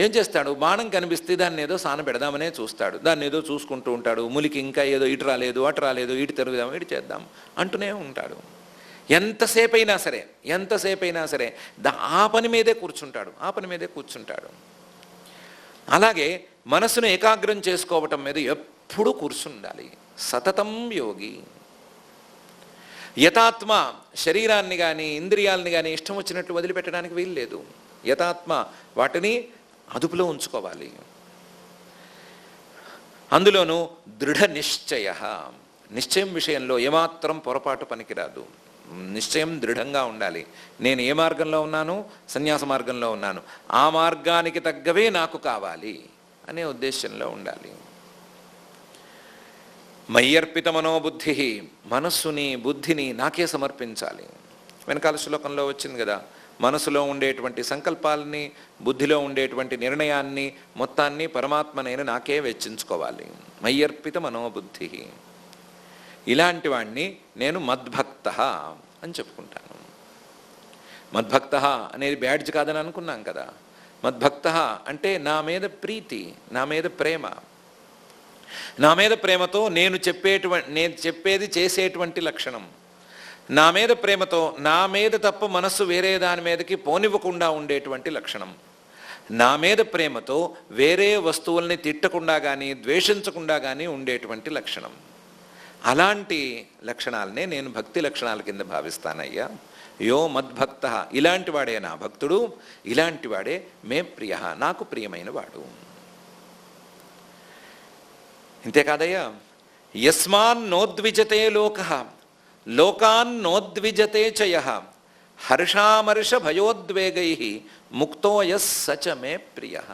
ఏం చేస్తాడు? బాణం కనిపిస్తే దాన్ని ఏదో సానబెడదామనే చూస్తాడు, దాన్ని ఏదో చూసుకుంటూ ఉంటాడు. ములికి ఇంకా ఏదో ఇటు రాలేదు అటు రాలేదు, ఇటు తిరుగుదాం ఇటు చేద్దాం అంటూనే ఉంటాడు. ఎంతసేపు అయినా సరే ఆ పని మీదే కూర్చుంటాడు. అలాగే మనసును ఏకాగ్రం చేసుకోవటం మీద ఎప్పుడూ కూర్చుండాలి. సతతం యోగి. యథాత్మ, శరీరాన్ని కానీ ఇంద్రియాలని కానీ ఇష్టం వచ్చినట్లు వదిలిపెట్టడానికి వీలు లేదు. యథాత్మ, వాటిని అదుపులో ఉంచుకోవాలి. అందులోనూ దృఢ నిశ్చయం విషయంలో ఏమాత్రం పొరపాటు పనికిరాదు. నిశ్చయం దృఢంగా ఉండాలి. నేను ఏ మార్గంలో ఉన్నాను? సన్యాస మార్గంలో ఉన్నాను. ఆ మార్గానికి తగ్గవే నాకు కావాలి అనే ఉద్దేశంలో ఉండాలి. మయ్యర్పిత మనోబుద్ధి, మనస్సుని బుద్ధిని నాకే సమర్పించాలి. వెనకాల శ్లోకంలో వచ్చింది కదా, మనసులో ఉండేటువంటి సంకల్పాలని బుద్ధిలో ఉండేటువంటి నిర్ణయాన్ని మొత్తాన్ని పరమాత్మ నేను నాకే వెచ్చించుకోవాలి. మయ్యర్పిత మనోబుద్ధి, ఇలాంటి వాణ్ణి నేను మద్భక్త అని చెప్పుకుంటాను. మద్భక్త అనేది బ్యాడ్జ్ కాదని అనుకున్నాం కదా. మద్భక్త అంటే నా మీద ప్రీతి, నా మీద ప్రేమ, నా మీద ప్రేమతో నేను చెప్పేది చేసేటువంటి లక్షణం, నా మీద ప్రేమతో నా మీద తప్ప మనస్సు వేరే దాని మీదకి పోనివ్వకుండా ఉండేటువంటి లక్షణం, నా మీద ప్రేమతో వేరే వస్తువుల్ని తిట్టకుండా కానీ ద్వేషించకుండా కానీ ఉండేటువంటి లక్షణం. అలాంటి లక్షణాలనే నేను భక్తి లక్షణాల కింద భావిస్తానయ్యా. యో మద్భక్త, ఇలాంటి వాడే నా భక్తుడు, ఇలాంటి వాడే మే ప్రియ, నాకు ప్రియమైన వాడు. ఇంతేకాదయ్యా, యస్మాన్ నోద్విజతే లోకః లోకాన్ నోద్విజతే చ యః హర్షామర్ష భయోద్వేగైః ముక్తో యస్ సచ మే ప్రియః.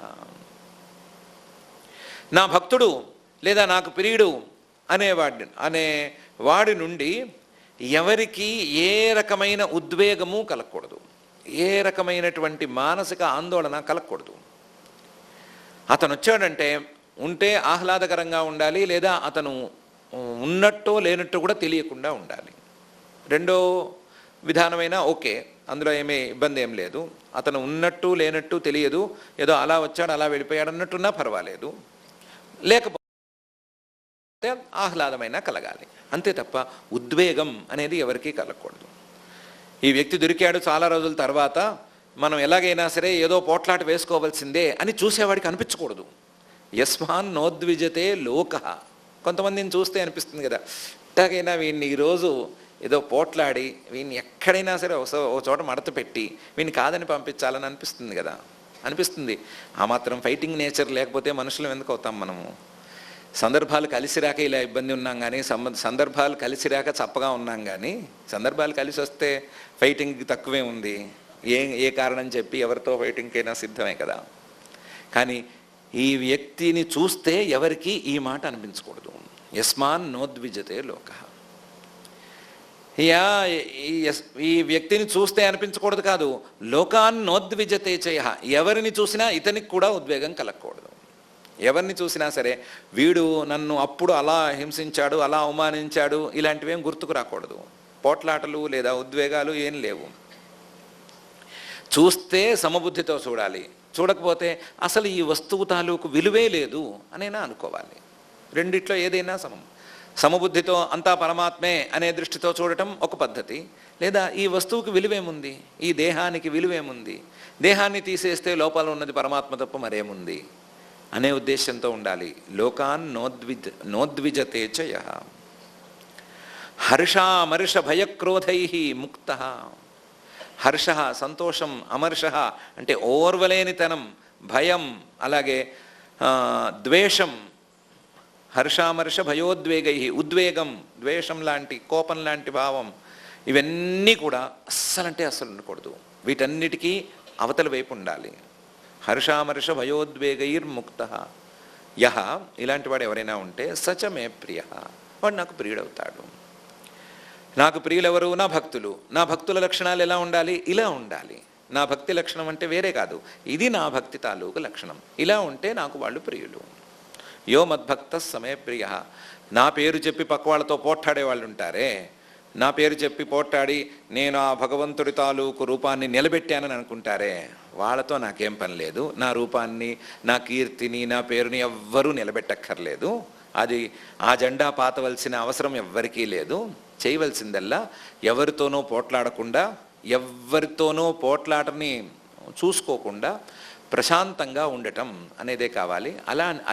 నా భక్తుడు లేదా నాకు ప్రియుడు అనే వాడి నుండి ఎవరికి ఏ రకమైన ఉద్వేగము కలగకూడదు, ఏ రకమైనటువంటి మానసిక ఆందోళన కలగకూడదు. అతను వచ్చాడంటే ఉంటే ఆహ్లాదకరంగా ఉండాలి, లేదా అతను ఉన్నట్టో లేనట్టో కూడా తెలియకుండా ఉండాలి. రెండో విధానమైన ఓకే, అందులో ఏమీ ఇబ్బంది ఏం లేదు. అతను ఉన్నట్టు లేనట్టు తెలియదు, ఏదో అలా వచ్చాడు అలా వెళ్ళిపోయాడు అన్నట్టున్నా పర్వాలేదు, లేకపోతే ఆహ్లాదమైన కలగాలి, అంతే తప్ప ఉద్వేగం అనేది ఎవరికీ కలగకూడదు. ఈ వ్యక్తి దొరికాడు చాలా రోజుల తర్వాత మనం ఎలాగైనా సరే ఏదో పోట్లాట వేసుకోవాల్సిందే అని చూసేవాడికి అనిపించకూడదు. యస్మాన్ నోద్విజతే లోక. కొంతమందిని చూస్తే అనిపిస్తుంది కదా, ఎట్టాగైనా వీడిని ఈరోజు ఏదో పోట్లాడి వీడిని ఎక్కడైనా సరే ఓ చోట మడత పెట్టి వీడిని కాదని పంపించాలని అనిపిస్తుంది కదా, అనిపిస్తుంది. ఆ మాత్రం ఫైటింగ్ నేచర్ లేకపోతే మనుషులు ఎందుకు అవుతాం మనము? సందర్భాలు కలిసి రాక ఇలా ఇబ్బంది ఉన్నాం కానీ సందర్భాలు కలిసి రాక చప్పగా ఉన్నాం కానీ సందర్భాలు కలిసి వస్తే ఫైటింగ్కి తక్కువే ఉంది. ఏ కారణం చెప్పి ఎవరితో ఫైటింగ్కైనా సిద్ధమే కదా. కానీ ఈ వ్యక్తిని చూస్తే ఎవరికి ఈ మాట అనిపించకూడదు. యస్మాన్ నోద్విజతే లోక. ఈ వ్యక్తిని చూస్తే అనిపించకూడదు కాదు, లోకాన్ నోద్విజతే చయ. ఎవరిని చూసినా ఇతనికి కూడా ఉద్వేగం కలగకూడదు. ఎవరిని చూసినా సరే వీడు నన్ను అప్పుడు అలా హింసించాడు, అలా అవమానించాడు, ఇలాంటివేం గుర్తుకు రాకూడదు. పోట్లాటలు లేదా ఉద్వేగాలు ఏం లేవు. చూస్తే సమబుద్ధితో చూడాలి, చూడకపోతే అసలు ఈ వస్తువు తాలూకు విలువే లేదు అనేనా అనుకోవాలి. రెండిట్లో ఏదైనా సమబుద్ధితో అంతా పరమాత్మే అనే దృష్టితో చూడటం ఒక పద్ధతి. లేదా ఈ వస్తువుకి విలువేముంది, ఈ దేహానికి విలువేముంది, దేహాన్ని తీసేస్తే లోపల ఉన్నది పరమాత్మ తప్ప మరేముంది అనే ఉద్దేశంతో ఉండాలి. లోకాన్ నోద్విజతే చ యః హర్షామర్ష భయక్రోధై ముక్త. హర్ష సంతోషం, అమర్ష అంటే ఓర్వలేనితనం, భయం, అలాగే ద్వేషం. హర్షామర్ష భయోద్వేగై, ఉద్వేగం, ద్వేషం లాంటి, కోపం లాంటి భావం, ఇవన్నీ కూడా అస్సలంటే అస్సలు ఉండకూడదు. వీటన్నిటికీ అవతల వైపు ఉండాలి. హర్షామర్ష భయోద్వేగైర్ముక్త యహ, ఇలాంటి వాడు ఎవరైనా ఉంటే సచ మే ప్రియ, వాడు నాకు ప్రియుడవుతాడు. నాకు ప్రియులెవరు? నా భక్తులు. నా భక్తుల లక్షణాలు ఎలా ఉండాలి? ఇలా ఉండాలి. నా భక్తి లక్షణం అంటే వేరే కాదు, ఇది నా భక్తి తాలూకు లక్షణం. ఇలా ఉంటే నాకు వాళ్ళు ప్రియులు. యో మద్భక్త సమే ప్రియ. నా పేరు చెప్పి పక్క వాళ్ళతో పోట్లాడే వాళ్ళు ఉంటారే, నా పేరు చెప్పి పోట్లాడి నేను ఆ భగవంతుడి తాలూకు రూపాన్ని నిలబెట్టానని అనుకుంటారే, వాళ్ళతో నాకేం పని లేదు. నా రూపాన్ని, నా కీర్తిని, నా పేరుని ఎవ్వరూ నిలబెట్టక్కర్లేదు. అది ఆ జెండా పాతవలసిన అవసరం ఎవ్వరికీ లేదు. చేయవలసిందల్లా ఎవరితోనో పోట్లాడకుండా, ఎవరితోనో పోట్లాటని చూసుకోకుండా ప్రశాంతంగా ఉండటం అనేదే కావాలి.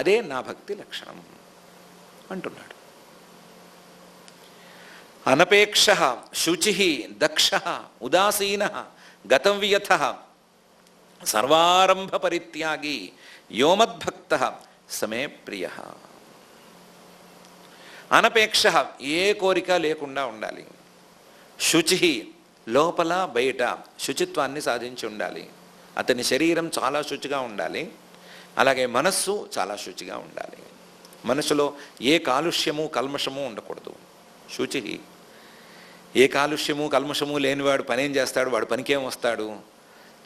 అదే నా భక్తి లక్షణం అంటున్నాడు. అనపేక్ష శుచి దక్ష ఉదాసీన గతవ్యథ సర్వారంభ పరిత్యాగి యోమద్భక్త సమే ప్రియ. అనపేక్ష, ఏ కోరిక లేకుండా ఉండాలి. శుచి, లోపల బయట శుచిత్వాన్ని సాధించి ఉండాలి. అతని శరీరం చాలా శుచిగా ఉండాలి, అలాగే మనస్సు చాలా శుచిగా ఉండాలి. మనసులో ఏ కాలుష్యము కల్మషము ఉండకూడదు. శుచి, ఏ కాలుష్యము కల్మషము లేనివాడు పనేం చేస్తాడు? వాడు పనికేం వస్తాడు?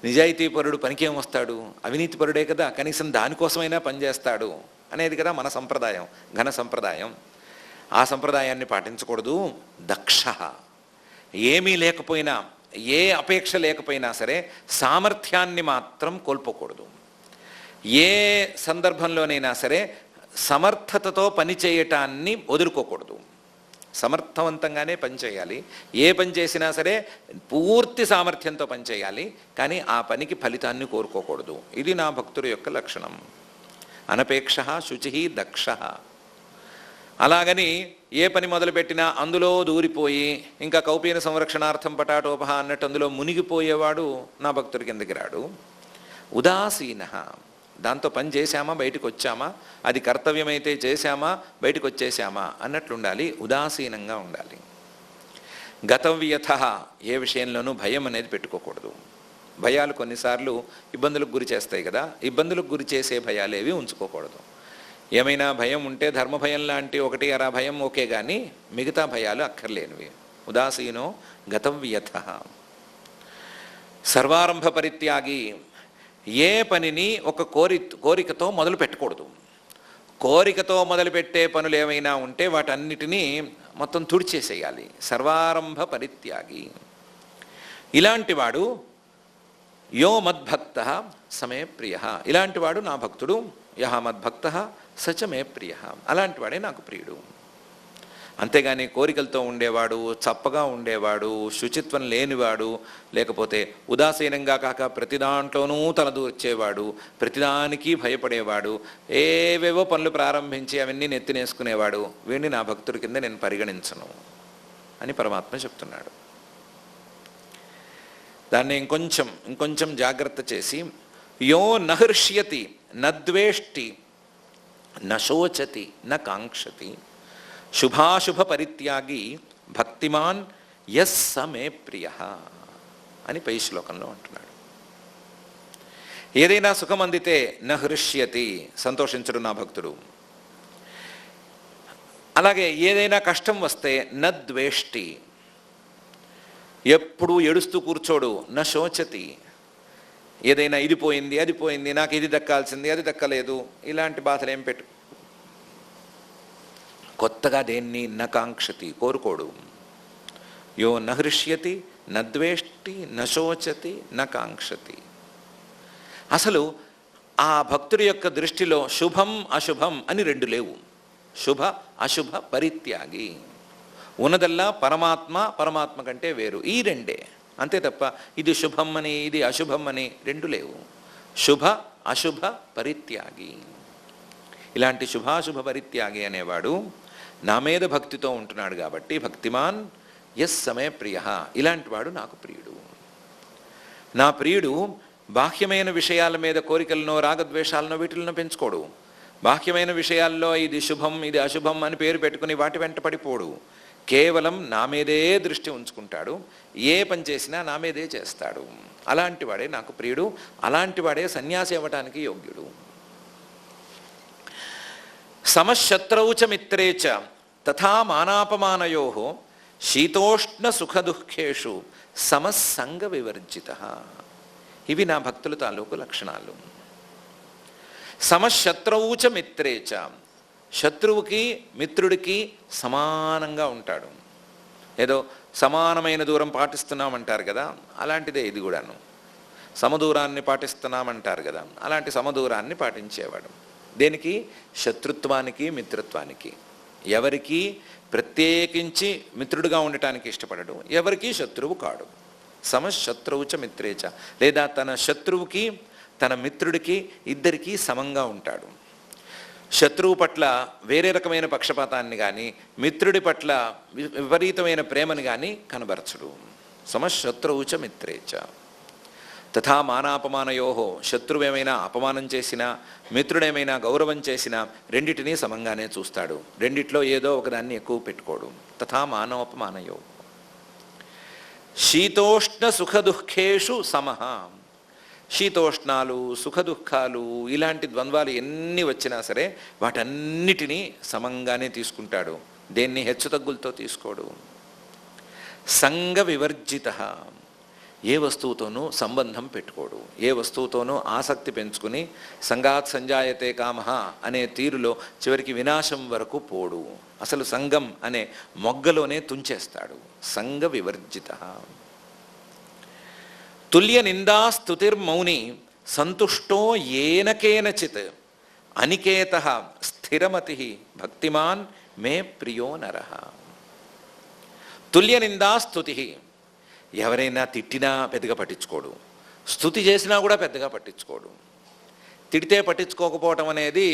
నిజాయితీపరుడు పనికేం వస్తాడు? అవినీతిపరుడే కదా, కనీసం దానికోసమైనా పనిచేస్తాడు అనేది కదా మన సంప్రదాయం, ఘన సంప్రదాయం. ఆ సంప్రదాయాన్ని పాటించకూడదు. దక్ష, ఏమీ లేకపోయినా, ఏ అపేక్ష లేకపోయినా సరే సామర్థ్యాన్ని మాత్రం కోల్పోకూడదు. ఏ సందర్భంలోనైనా సరే సమర్థతతో పనిచేయటాన్ని వదులుకోకూడదు. సమర్థవంతంగానే పనిచేయాలి. ఏ పని చేసినా సరే పూర్తి సామర్థ్యంతో పనిచేయాలి, కానీ ఆ పనికి ఫలితాన్ని కోరుకోకూడదు. ఇది నా భక్తుడి యొక్క లక్షణం. అనపేక్ష శుచి దక్ష. అలాగని ఏ పని మొదలుపెట్టినా అందులో దూరిపోయి ఇంకా కౌపీన సంరక్షణార్థం పటాటోపహ అన్నట్టు అందులో మునిగిపోయేవాడు నా భక్తుడి కిందకి రాడు. ఉదాసీన, దాంతో పని చేశామా బయటకు వచ్చామా, అది కర్తవ్యమైతే చేశామా బయటకు వచ్చేసామా అన్నట్లుండాలి. ఉదాసీనంగా ఉండాలి. గతవ్యథ, ఏ విషయంలోనూ భయం అనేది పెట్టుకోకూడదు. భయాలు కొన్నిసార్లు ఇబ్బందులకు గురి చేస్తాయి కదా, ఇబ్బందులకు గురి చేసే భయాలేవి ఉంచుకోకూడదు. ఏమైనా భయం ఉంటే ధర్మభయం లాంటి ఒకటి అరా భయం ఓకే, కానీ మిగతా భయాలు అక్కర్లేనివి. ఉదాసీనో గతవ్యథ. సర్వారంభ పరిత్యాగి, ఏ పనిని ఒక కోరికతో మొదలు పెట్టకూడదు. కోరికతో మొదలుపెట్టే పనులు ఏమైనా ఉంటే వాటన్నిటినీ మొత్తం తుడిచేసేయాలి. సర్వారంభ పరిత్యాగి. ఇలాంటివాడు యో మద్భక్త సమే ప్రియ. ఇలాంటివాడు నా భక్తుడు. యహ మద్భక్త సచ మే ప్రియ. అలాంటివాడే నాకు ప్రియుడు. అంతేగాని కోరికలతో ఉండేవాడు, చప్పగా ఉండేవాడు, శుచిత్వం లేనివాడు, లేకపోతే ఉదాసీనంగా కాక ప్రతి దాంట్లోనూ తలదూర్చేవాడు, ప్రతిదానికి భయపడేవాడు, ఏవేవో పనులు ప్రారంభించి అవన్నీ నెత్తినేసుకునేవాడు, వీడిని నా భక్తుడి కింద నేను పరిగణించను అని పరమాత్మ చెప్తున్నాడు. దాన్ని ఇంకొంచెం జాగ్రత్త చేసి యో నహర్ష్యతి నద్వేష్టి న శోచతి న కాంక్షతి శుభాశుభ పరిత్యాగి భక్తిమాన్ యస్ స మే ప్రియ అని పై శ్లోకంలో అంటున్నాడు. ఏదైనా సుఖం అందితే న హృష్యతి, సంతోషించడు నా భక్తుడు. అలాగే ఏదైనా కష్టం వస్తే న ద్వేష్టి, ఎప్పుడు ఏడుస్తూ కూర్చోడు. న శోచతి, ఏదైనా ఇది పోయింది అది పోయింది, నాకు ఇది దక్కాల్సింది అది దక్కలేదు, ఇలాంటి బాధలు ఏం పెట్టు. కొత్తగా దేన్ని న కాంక్షతి, కోరుకోడు. యో న హృష్యతి న ద్వేష్టి న శోచతి న కాంక్షతి. అసలు ఆ భక్తుడి యొక్క దృష్టిలో శుభం అశుభం అని రెండు లేవు. శుభ అశుభ పరిత్యాగి, ఉన్నదల్లా పరమాత్మ, పరమాత్మ కంటే వేరు, ఈ రెండే అంతే తప్ప ఇది శుభం అని ఇది అశుభం అని రెండు లేవు. శుభ అశుభ పరిత్యాగి. ఇలాంటి శుభాశుభ పరిత్యాగి అనేవాడు నా మీద భక్తితో ఉంటున్నాడు కాబట్టి భక్తిమాన్ యస్ స మే ప్రియ, ఇలాంటి వాడు నాకు ప్రియుడు. నా ప్రియుడు బాహ్యమైన విషయాల మీద కోరికలను రాగద్వేషాలను వీటిలను పెంచుకోడు. బాహ్యమైన విషయాల్లో ఇది శుభం ఇది అశుభం అని పేరు పెట్టుకుని వాటి వెంట పడిపోడు. కేవలం నా మీదే దృష్టి ఉంచుకుంటాడు. ఏ పని చేసినా నా మీదే చేస్తాడు. అలాంటి వాడే నాకు ప్రియుడు. అలాంటి వాడే సన్యాసి అవ్వటానికి యోగ్యుడు. సమశత్రౌ చ మిత్రే చ తథా మానాపమానయో శీతోష్ణ సుఖదుఃఖేషు సమస్సంగ వివర్జిత. ఇవి నా భక్తుల తాలూకు లక్షణాలు. సమశత్రౌ చ మిత్రే చ, శత్రువుకి మిత్రుడికి సమానంగా ఉంటాడు. ఏదో సమానమైన దూరం పాటిస్తున్నామంటారు కదా, అలాంటిదే ఇది కూడాను. సమదూరాన్ని పాటిస్తున్నామంటారు కదా, అలాంటి సమదూరాన్ని పాటించేవాడు. దేనికి? శత్రుత్వానికి మిత్రత్వానికి. ఎవరికి ప్రత్యేకించి మిత్రుడుగా ఉండటానికి ఇష్టపడడు, ఎవరికి శత్రువు కాడు. సమశత్రువు చ మిత్రేచ, లేదా తన శత్రువుకి తన మిత్రుడికి ఇద్దరికీ సమంగా ఉంటాడు. శత్రువు పట్ల వేరే రకమైన పక్షపాతాన్ని కానీ మిత్రుడి పట్ల విపరీతమైన ప్రేమని కానీ కనబరచడు. సమశత్రువు చ మిత్రేచ తథా మానాపమానయో, శత్రువేమైనా అపమానం చేసినా మిత్రుడేమైనా గౌరవం చేసినా రెండిటినీ సమంగానే చూస్తాడు. రెండిట్లో ఏదో ఒకదాన్ని ఎక్కువ పెట్టుకోడు. తథా మానోపమానయో. శీతోష్ణ సుఖదుఃఖేషు సమః, శీతోష్ణాలు సుఖదుఖాలు ఇలాంటి ద్వంద్వాలు ఎన్ని వచ్చినా సరే వాటన్నిటినీ సమంగానే తీసుకుంటాడు. దేన్ని హెచ్చుతగ్గులతో తీసుకోడు. సంగ వివర్జిత, ఏ వస్తువుతోనూ సంబంధం పెట్టుకోడు. ఏ వస్తువుతోనూ ఆసక్తి పెంచుకుని సంగాత్ సంజాయతే కామః అనే తీరులో చివరికి వినాశం వరకు పోడు. అసలు సంగం అనే మొగ్గలోనే తుంచేస్తాడు. సంగ వివర్జిత. తుల్య నిందా స్తుతిర్మౌని సంతుష్టో ఏన కేనచిత్ అనికేత స్థిరమతి భక్తిమాన్ మే ప్రియో నరః. తుల్య నిందా స్తుతి, ఎవరైనా తిట్టినా పెద్దగా పట్టించుకోడు, స్తుతి చేసినా కూడా పెద్దగా పట్టించుకోడు. తిడితే పట్టించుకోకపోవటం అనేది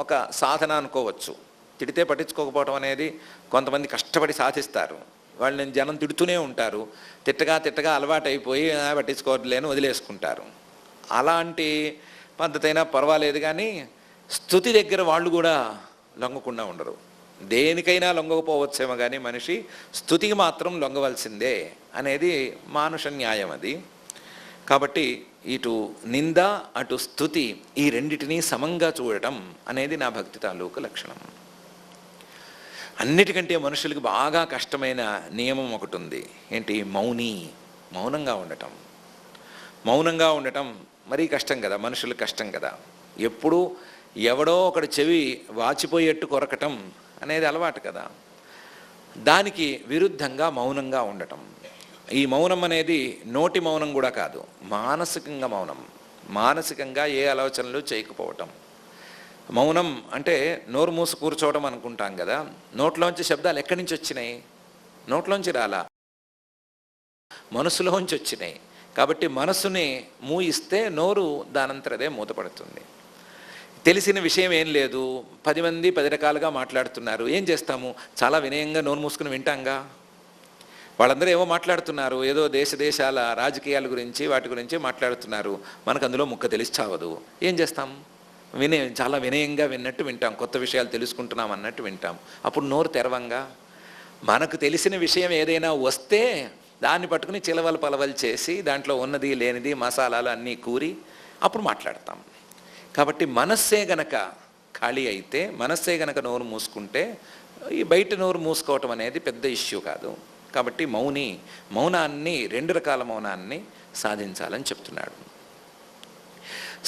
ఒక సాధన అనుకోవచ్చు. తిడితే పట్టించుకోకపోవటం అనేది కొంతమంది కష్టపడి సాధిస్తారు. వాళ్ళని జనం తిడుతూనే ఉంటారు. తిట్టగా తిట్టగా అలవాటైపోయి పట్టించుకోవట్లేని వదిలేసుకుంటారు. అలాంటి పద్ధతి అయినా పర్వాలేదు, కానీ స్తుతి దగ్గర వాళ్ళు కూడా లొంగకుండా ఉండరు. దేనికైనా లొంగకపోవచ్చేమో కానీ మనిషి స్తుతికి మాత్రం లొంగవలసిందే అనేది మానుష న్యాయం అది. కాబట్టి ఇటు నింద అటు స్తుతి ఈ రెండిటినీ సమంగా చూడటం అనేది నా భక్తి తాలూకు లక్షణం. అన్నిటికంటే మనుషులకు బాగా కష్టమైన నియమం ఒకటి ఉంది. ఏంటి? మౌని, మౌనంగా ఉండటం. మౌనంగా ఉండటం మరీ కష్టం కదా, మనుషులకు కష్టం కదా. ఎప్పుడూ ఎవడో ఒకటి చెవి వాచిపోయేట్టు కొరకటం అనేది అలవాటు కదా. దానికి విరుద్ధంగా మౌనంగా ఉండటం. ఈ మౌనం అనేది నోటి మౌనం కూడా కాదు, మానసికంగా మౌనం. మానసికంగా ఏ ఆలోచనలు చేయకపోవటం. మౌనం అంటే నోరు మూసి కూర్చోవడం అనుకుంటాం కదా. నోట్లోంచి శబ్దాలు ఎక్కడి నుంచి వచ్చినాయి? నోట్లోంచి రాలా, మనసులోంచి వచ్చినాయి. కాబట్టి మనసుని మూయిస్తే నోరు దానంతరదే మూతపడుతుంది. తెలిసిన విషయం ఏం లేదు, 10 మంది 10 రకాలుగా మాట్లాడుతున్నారు. ఏం చేస్తాము? చాలా వినయంగా నోరు మూసుకుని వింటాంగా. వాళ్ళందరూ ఏవో మాట్లాడుతున్నారు, ఏదో దేశాల రాజకీయాల గురించి వాటి గురించి మాట్లాడుతున్నారు. మనకు అందులో ముక్క తెలిసి చావదు. ఏం చేస్తాం? చాలా వినయంగా విన్నట్టు వింటాం, కొత్త విషయాలు తెలుసుకుంటున్నాం అన్నట్టు వింటాం. అప్పుడు నోరు తెరవంగా మనకు తెలిసిన విషయం ఏదైనా వస్తే దాన్ని పట్టుకుని చిలవలు పలవలు చేసి దాంట్లో ఉన్నది లేనిది మసాలాలు అన్నీ కూరి అప్పుడు మాట్లాడతాం. కాబట్టి మనస్సే గనక ఖాళీ అయితే, మనస్సే గనక నోరు మూసుకుంటే ఈ బయట నోరు మూసుకోవటం అనేది పెద్ద ఇష్యూ కాదు. కాబట్టి మౌనాన్ని 2 రకాల మౌనాన్ని సాధించాలని చెప్తున్నాడు.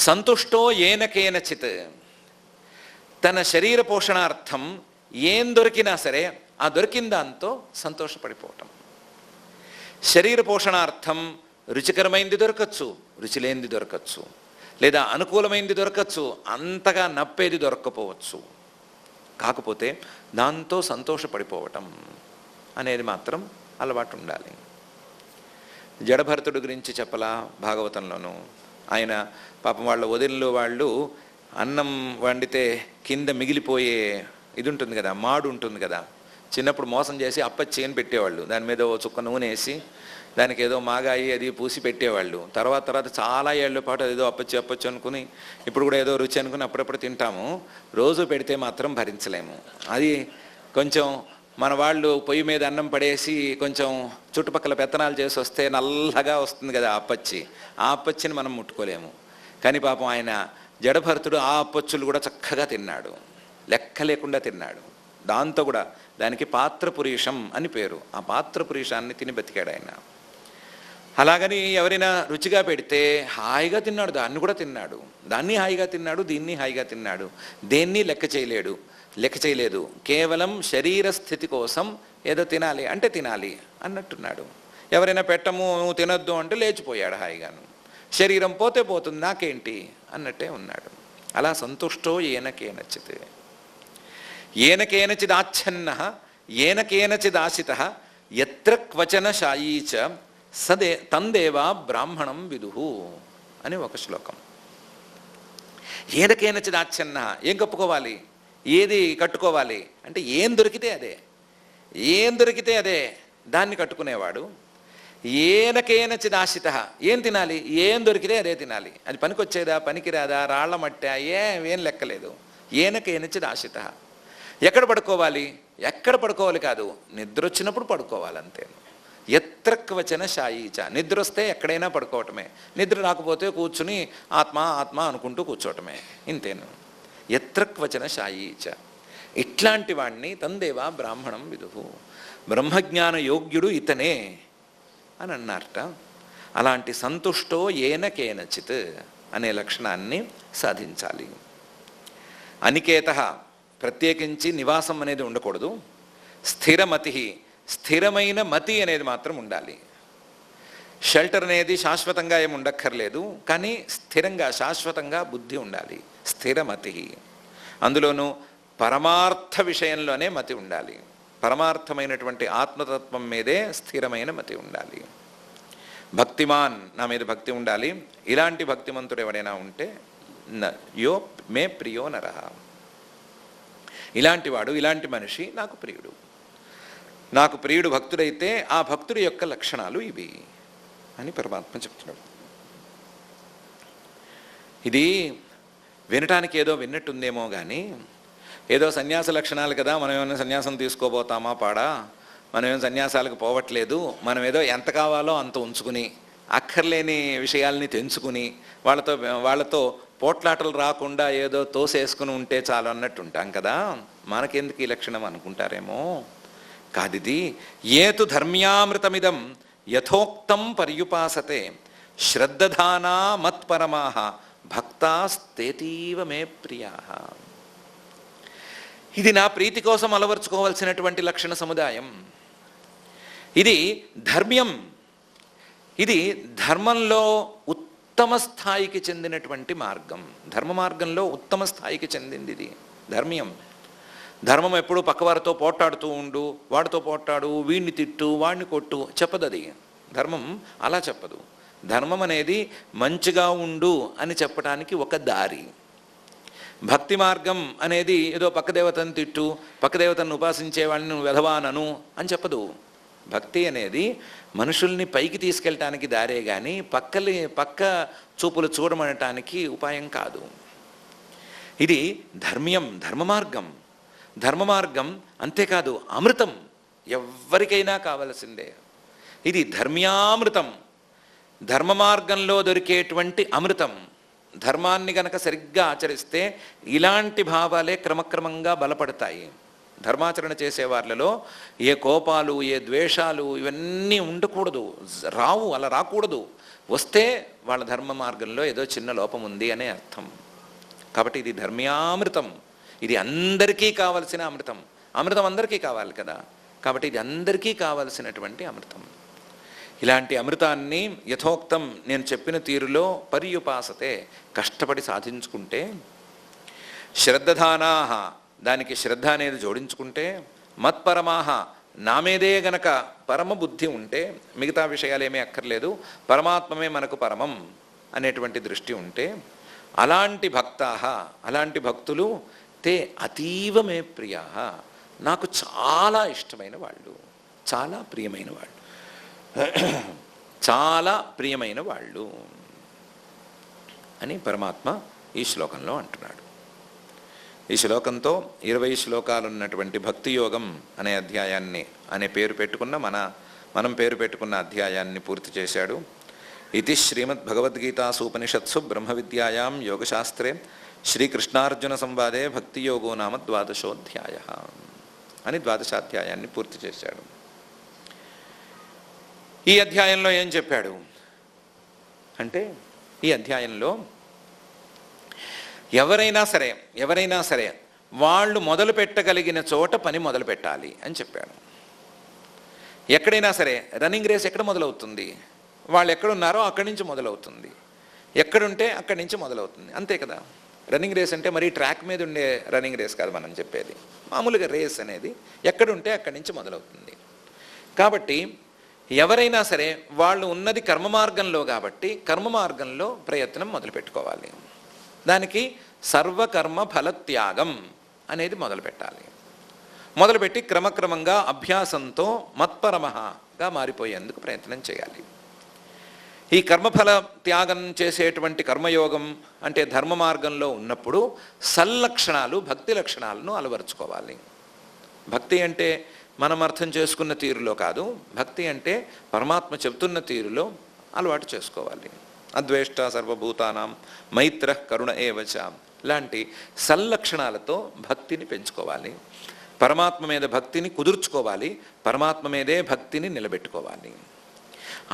సంతుష్టో ఏన కేనచిత్, తన శరీర పోషణార్థం ఏం దొరికినా సరే ఆ దొరికిన దాంతో సంతోషపడిపోవటం. శరీర పోషణార్థం రుచికరమైంది దొరకచ్చు, రుచి లేనిది దొరకచ్చు, లేదా అనుకూలమైనది దొరకచ్చు, అంతగా నప్పేది దొరక్కపోవచ్చు. కాకపోతే దాంతో సంతోషపడిపోవటం అనేది మాత్రం అలవాటు ఉండాలి. జడభరతుడి గురించి చెప్పలా భాగవతంలోనూ. ఆయన పాపం వాళ్ళ వదిలిలో వాళ్ళు అన్నం వండితే కింద మిగిలిపోయే ఇది ఉంటుంది కదా, మాడు ఉంటుంది కదా, చిన్నప్పుడు మోసం చేసి అప్పచ్చి అని పెట్టేవాళ్ళు. దాని మీద ఓ చుక్క నూనె వేసి దానికి ఏదో మాగాయి అది పూసి పెట్టేవాళ్ళు. తర్వాత చాలా ఏళ్ల పాటు అదేదో అప్పచ్చు అనుకుని ఇప్పుడు కూడా ఏదో రుచి అనుకుని అప్పుడప్పుడు తింటాము. రోజు పెడితే మాత్రం భరించలేము. అది కొంచెం మన వాళ్ళు పొయ్యి మీద అన్నం పడేసి కొంచెం చుట్టుపక్కల పెత్తనాలు చేసి వస్తే నల్లగా వస్తుంది కదా అప్పచ్చి. ఆ అప్పచ్చిని మనం ముట్టుకోలేము. కానీ పాపం ఆయన జడభరతుడు ఆ అప్పచ్చులు కూడా చక్కగా తిన్నాడు, లెక్క లేకుండా తిన్నాడు. దాంతో కూడా దానికి పాత్రపురీషం అని పేరు. ఆ పాత్రపురీషాన్ని తిని బతికాడు ఆయన. అలాగని ఎవరైనా రుచిగా పెడితే హాయిగా తిన్నాడు, దాన్ని కూడా తిన్నాడు, దాన్ని హాయిగా తిన్నాడు, దీన్ని హాయిగా తిన్నాడు. దేన్ని లెక్క చేయలేదు. కేవలం శరీర స్థితి కోసం ఏదో తినాలి అంటే తినాలి అన్నట్టున్నాడు. ఎవరైనా పెట్టము నువ్వు తినొద్దు అంటే లేచిపోయాడు హాయిగాను. శరీరం పోతే పోతుంది నాకేంటి అన్నట్టే ఉన్నాడు. అలా సంతుష్టో ఏన కేనచిత్, ఏన కేనచిదాచ్ఛన్నః ఏన కేనచిదాశితః యత్ర క్వచన శాయీచ తందేవా బ్రాహ్మణం విదుహు అని ఒక శ్లోకం. ఏన కేనచిదాచ్ఛన్నః, ఏం కప్పుకోవాలి, ఏది కట్టుకోవాలి అంటే ఏం దొరికితే అదే దాన్ని కట్టుకునేవాడు. ఏన కేనచిదాశితః, ఏం తినాలి, ఏం దొరికితే అదే తినాలి. అది పనికొచ్చేదా పనికిరాదా రాళ్ల మట్టా ఏం లెక్కలేదు. ఏన కేనచిదాశితః. ఎక్కడ పడుకోవాలి కాదు, నిద్ర వచ్చినప్పుడు పడుకోవాలి అంతే. ఎత్ర క్వచన శాయీచ, నిద్ర వస్తే ఎక్కడైనా పడుకోవటమే, నిద్ర రాకపోతే కూర్చుని ఆత్మ అనుకుంటూ కూర్చోవటమే, ఇంతేను. ఎత్ర క్వచన శాయీచ. ఇట్లాంటి వాణ్ణి తందేవా బ్రాహ్మణం విదుహు, బ్రహ్మజ్ఞాన యోగ్యుడు ఇతనే అని అన్నారట. అలాంటి సంతుష్టో ఏన కేనచిత్ అనే లక్షణాన్ని సాధించాలి. అనికేతః, ప్రత్యేకించి నివాసం అనేది ఉండకూడదు. స్థిరమతి, స్థిరమైన మతి అనేది మాత్రం ఉండాలి. షెల్టర్ అనేది శాశ్వతంగా ఏమి ఉండక్కర్లేదు, కానీ స్థిరంగా శాశ్వతంగా బుద్ధి ఉండాలి. స్థిరమతి, అందులోనూ పరమార్థ విషయంలోనే మతి ఉండాలి. పరమార్థమైనటువంటి ఆత్మతత్వం మీదే స్థిరమైన మతి ఉండాలి. భక్తిమాన్, నా మీద భక్తి ఉండాలి. ఇలాంటి భక్తిమంతుడు ఎవడైనా ఉంటే యో మే ప్రియో నరః, ఇలాంటి మనిషి నాకు ప్రియుడు భక్తుడైతే ఆ భక్తుడి యొక్క లక్షణాలు ఇవి అని పరమాత్మ చెప్తున్నాడు. ఇది వినటానికి ఏదో విన్నట్టుందేమో కానీ ఏదో సన్యాస లక్షణాలు కదా, మనం ఏమైనా సన్యాసం తీసుకోబోతామా పాడా, మనం ఏమైనా సన్యాసాలకు పోవట్లేదు, మనం ఏదో ఎంత కావాలో అంత ఉంచుకుని అక్కర్లేని విషయాల్ని తెంచుకుని వాళ్ళతో పోట్లాటలు రాకుండా ఏదో తోసేసుకుని ఉంటే చాలు అన్నట్టు ఉంటాం కదా, మనకెందుకు ఈ లక్షణం అనుకుంటారేమో. కాదిది ఏతు ధర్మ్యామృతమిదం యథోక్తం పర్యుపాసతే శ్రద్ధధానా మత్పరమాః భక్తాస్తేతీవ మే ప్రియాః. ఇది నా ప్రీతి కోసం అలవర్చుకోవాల్సినటువంటి లక్షణ సముదాయం. ఇది ధర్మ్యం, ఇది ధర్మంలో ఉత్తమ స్థాయికి చెందినటువంటి మార్గం. ధర్మ మార్గంలో ఉత్తమ స్థాయికి చెందింది ఇది ధర్మ్యం. ధర్మం ఎప్పుడూ పక్కవారితో పోట్లాడుతూ ఉండు, వాడితో పోట్లాడు, వీడిని తిట్టు, వాడిని కొట్టు చెప్పదు. అది ధర్మం అలా చెప్పదు. ధర్మం అనేది మంచిగా ఉండు అని చెప్పడానికి ఒక దారి. భక్తి మార్గం అనేది ఏదో పక్కదేవతను తిట్టు, పక్కదేవతను ఉపాసించే వాళ్ళని నువ్వు వెధవానను అని చెప్పదు. భక్తి అనేది మనుషుల్ని పైకి తీసుకెళ్ళటానికి దారే కానీ పక్క చూపులు చూడమనటానికి ఉపాయం కాదు. ఇది ధర్మ మార్గం. అంతేకాదు అమృతం, ఎవరికైనా కావలసిందే. ఇది ధర్మ్యామృతం, ధర్మ మార్గంలో దొరికేటువంటి అమృతం. ధర్మాన్ని గనక సరిగ్గా ఆచరిస్తే ఇలాంటి భావాలే క్రమక్రమంగా బలపడతాయి. ధర్మాచరణ చేసే వాళ్ళలో ఏ కోపాలు, ఏ ద్వేషాలు ఇవన్నీ ఉండకూడదు, రావు, అలా రాకూడదు. వస్తే వాళ్ళ ధర్మ మార్గంలో ఏదో చిన్న లోపం ఉంది అనే అర్థం. కాబట్టి ఇది ధర్మ్యామృతం, ఇది అందరికీ కావలసిన అమృతం. అమృతం అందరికీ కావాలి కదా, కాబట్టి ఇది అందరికీ కావలసినటువంటి అమృతం. ఇలాంటి అమృతాన్ని యథోక్తం నేను చెప్పిన తీరులో పర్యుపాసతే, కష్టపడి సాధించుకుంటే, శ్రద్ధధానాహ, దానికి శ్రద్ధ అనేది జోడించుకుంటే, మత్పరమాహ, నా మీదే గనక పరమ బుద్ధి ఉంటే, మిగతా విషయాలేమీ అక్కర్లేదు, పరమాత్మమే మనకు పరమం అనేటువంటి దృష్టి ఉంటే, అలాంటి భక్తాహ, అలాంటి భక్తులు తే అతీవ మే ప్రియా, నాకు చాలా ఇష్టమైన వాళ్ళు, చాలా ప్రియమైన వాళ్ళు, చాలా ప్రియమైన వాళ్ళు అని పరమాత్మ ఈ శ్లోకంలో అంటున్నాడు. ఈ శ్లోకంతో 20 శ్లోకాలు ఉన్నటువంటి భక్తి యోగం అనే అధ్యాయాన్ని, అనే పేరు పెట్టుకున్న మనం పేరు పెట్టుకున్న అధ్యాయాన్ని పూర్తి చేశాడు. ఇది శ్రీమద్భగవద్గీతాసూపనిషత్సు బ్రహ్మ విద్యాయాం యోగశాస్త్రే శ్రీకృష్ణార్జున సంవాదే భక్తియోగో నామ 12ోऽధ్యాయ అని 12ాధ్యాయాన్ని పూర్తి చేశాడు. ఈ అధ్యాయంలో ఏం చెప్పాడు అంటే, ఈ అధ్యాయంలో ఎవరైనా సరే వాళ్ళు మొదలు పెట్టగలిగిన చోట పని మొదలు పెట్టాలి అని చెప్పాడు. ఎక్కడైనా సరే రన్నింగ్ రేస్ ఎక్కడ మొదలవుతుంది? వాళ్ళు ఎక్కడున్నారో అక్కడి నుంచి మొదలవుతుంది, ఎక్కడుంటే అక్కడి నుంచి మొదలవుతుంది, అంతే కదా. రన్నింగ్ రేస్ అంటే మరి ట్రాక్ మీద ఉండే రన్నింగ్ రేస్ కాదు మనం చెప్పేది, మామూలుగా రేస్ అనేది ఎక్కడుంటే అక్కడి నుంచి మొదలవుతుంది. కాబట్టి ఎవరైనా సరే వాళ్ళు ఉన్నది కర్మ మార్గంలో, కాబట్టి కర్మ మార్గంలో ప్రయత్నం మొదలుపెట్టుకోవాలి. దానికి సర్వకర్మ ఫలత్యాగం అనేది మొదలుపెట్టాలి. మొదలుపెట్టి క్రమక్రమంగా అభ్యాసంతో మత్పరమగా మారిపోయేందుకు ప్రయత్నం చేయాలి. ఈ కర్మఫల త్యాగం చేసేటువంటి కర్మయోగం అంటే ధర్మ మార్గంలో ఉన్నప్పుడు సల్లక్షణాలు, భక్తి లక్షణాలను అలవరుచుకోవాలి. భక్తి అంటే మనం అర్థం చేసుకున్న తీరులో కాదు, భక్తి అంటే పరమాత్మ చెబుతున్న తీరులో అలవాటు చేసుకోవాలి. అద్వేష్ట సర్వభూతానాం మైత్ర కరుణ ఏవచ లాంటి సల్లక్షణాలతో భక్తిని పెంచుకోవాలి. పరమాత్మ మీద భక్తిని కుదుర్చుకోవాలి, పరమాత్మ మీదే భక్తిని నిలబెట్టుకోవాలి.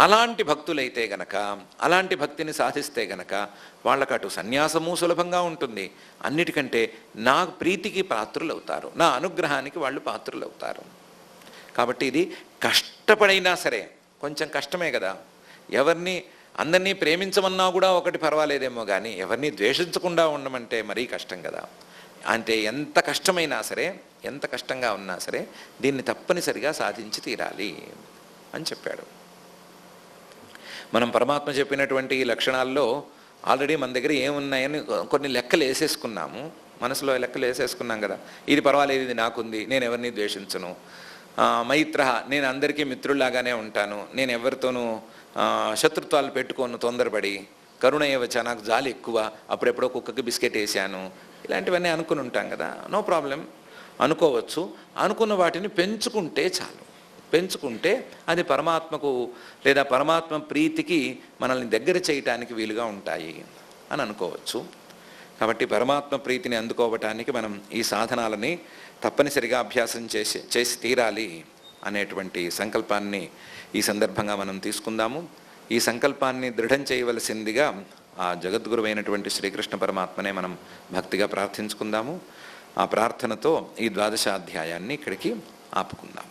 అలాంటి భక్తులైతే గనక, అలాంటి భక్తిని సాధిస్తే గనక వాళ్ళకు అటు సన్యాసము సులభంగా ఉంటుంది, అన్నిటికంటే నా ప్రీతికి పాత్రులవుతారు, నా అనుగ్రహానికి వాళ్ళు పాత్రులవుతారు. కాబట్టి ఇది కష్టపడైనా సరే, కొంచెం కష్టమే కదా, అందరినీ ప్రేమించమన్నా కూడా ఒకటి పర్వాలేదేమో, కానీ ఎవరిని ద్వేషించకుండా ఉండమంటే మరీ కష్టం కదా. అంటే ఎంత కష్టమైనా సరే, ఎంత కష్టంగా ఉన్నా సరే దీన్ని తప్పనిసరిగా సాధించి తీరాలి అని చెప్పాడు. మనం పరమాత్మ చెప్పినటువంటి ఈ లక్షణాల్లో ఆల్రెడీ మన దగ్గర ఏమున్నాయని కొన్ని లెక్కలు వేసేసుకున్నాము, మనసులో లెక్కలు వేసేసుకున్నాం కదా. ఇది పర్వాలేదు, ఇది నాకుంది, నేను ఎవరిని ద్వేషించను. మైత్ర, నేను అందరికీ మిత్రుల్లాగానే ఉంటాను, నేను ఎవరితోనూ శత్రుత్వాలు పెట్టుకోను తొందరపడి. కరుణ ఏవచ్చ, నాకు జాలి ఎక్కువ, అప్పుడెప్పుడో కుక్కకి బిస్కెట్ వేసాను, ఇలాంటివన్నీ అనుకుని ఉంటాం కదా. నో ప్రాబ్లం, అనుకోవచ్చు. అనుకున్న వాటిని పెంచుకుంటే చాలు. పెంచుకుంటే అది పరమాత్మకు లేదా పరమాత్మ ప్రీతికి మనల్ని దగ్గర చేయటానికి వీలుగా ఉంటాయి అని అనుకోవచ్చు. కాబట్టి పరమాత్మ ప్రీతిని అందుకోవటానికి మనం ఈ సాధనాలని తప్పనిసరిగా అభ్యాసం చేసి తీరాలి అనేటువంటి సంకల్పాన్ని ఈ సందర్భంగా మనం తీసుకుందాము. ఈ సంకల్పాన్ని దృఢం చేయవలసిందిగా ఆ జగద్గురువైనటువంటి శ్రీకృష్ణ పరమాత్మనే మనం భక్తిగా ప్రార్థించుకుందాము. ఆ ప్రార్థనతో ఈ 12వ అధ్యాయాన్ని ఇక్కడికి ఆపుకుందాం.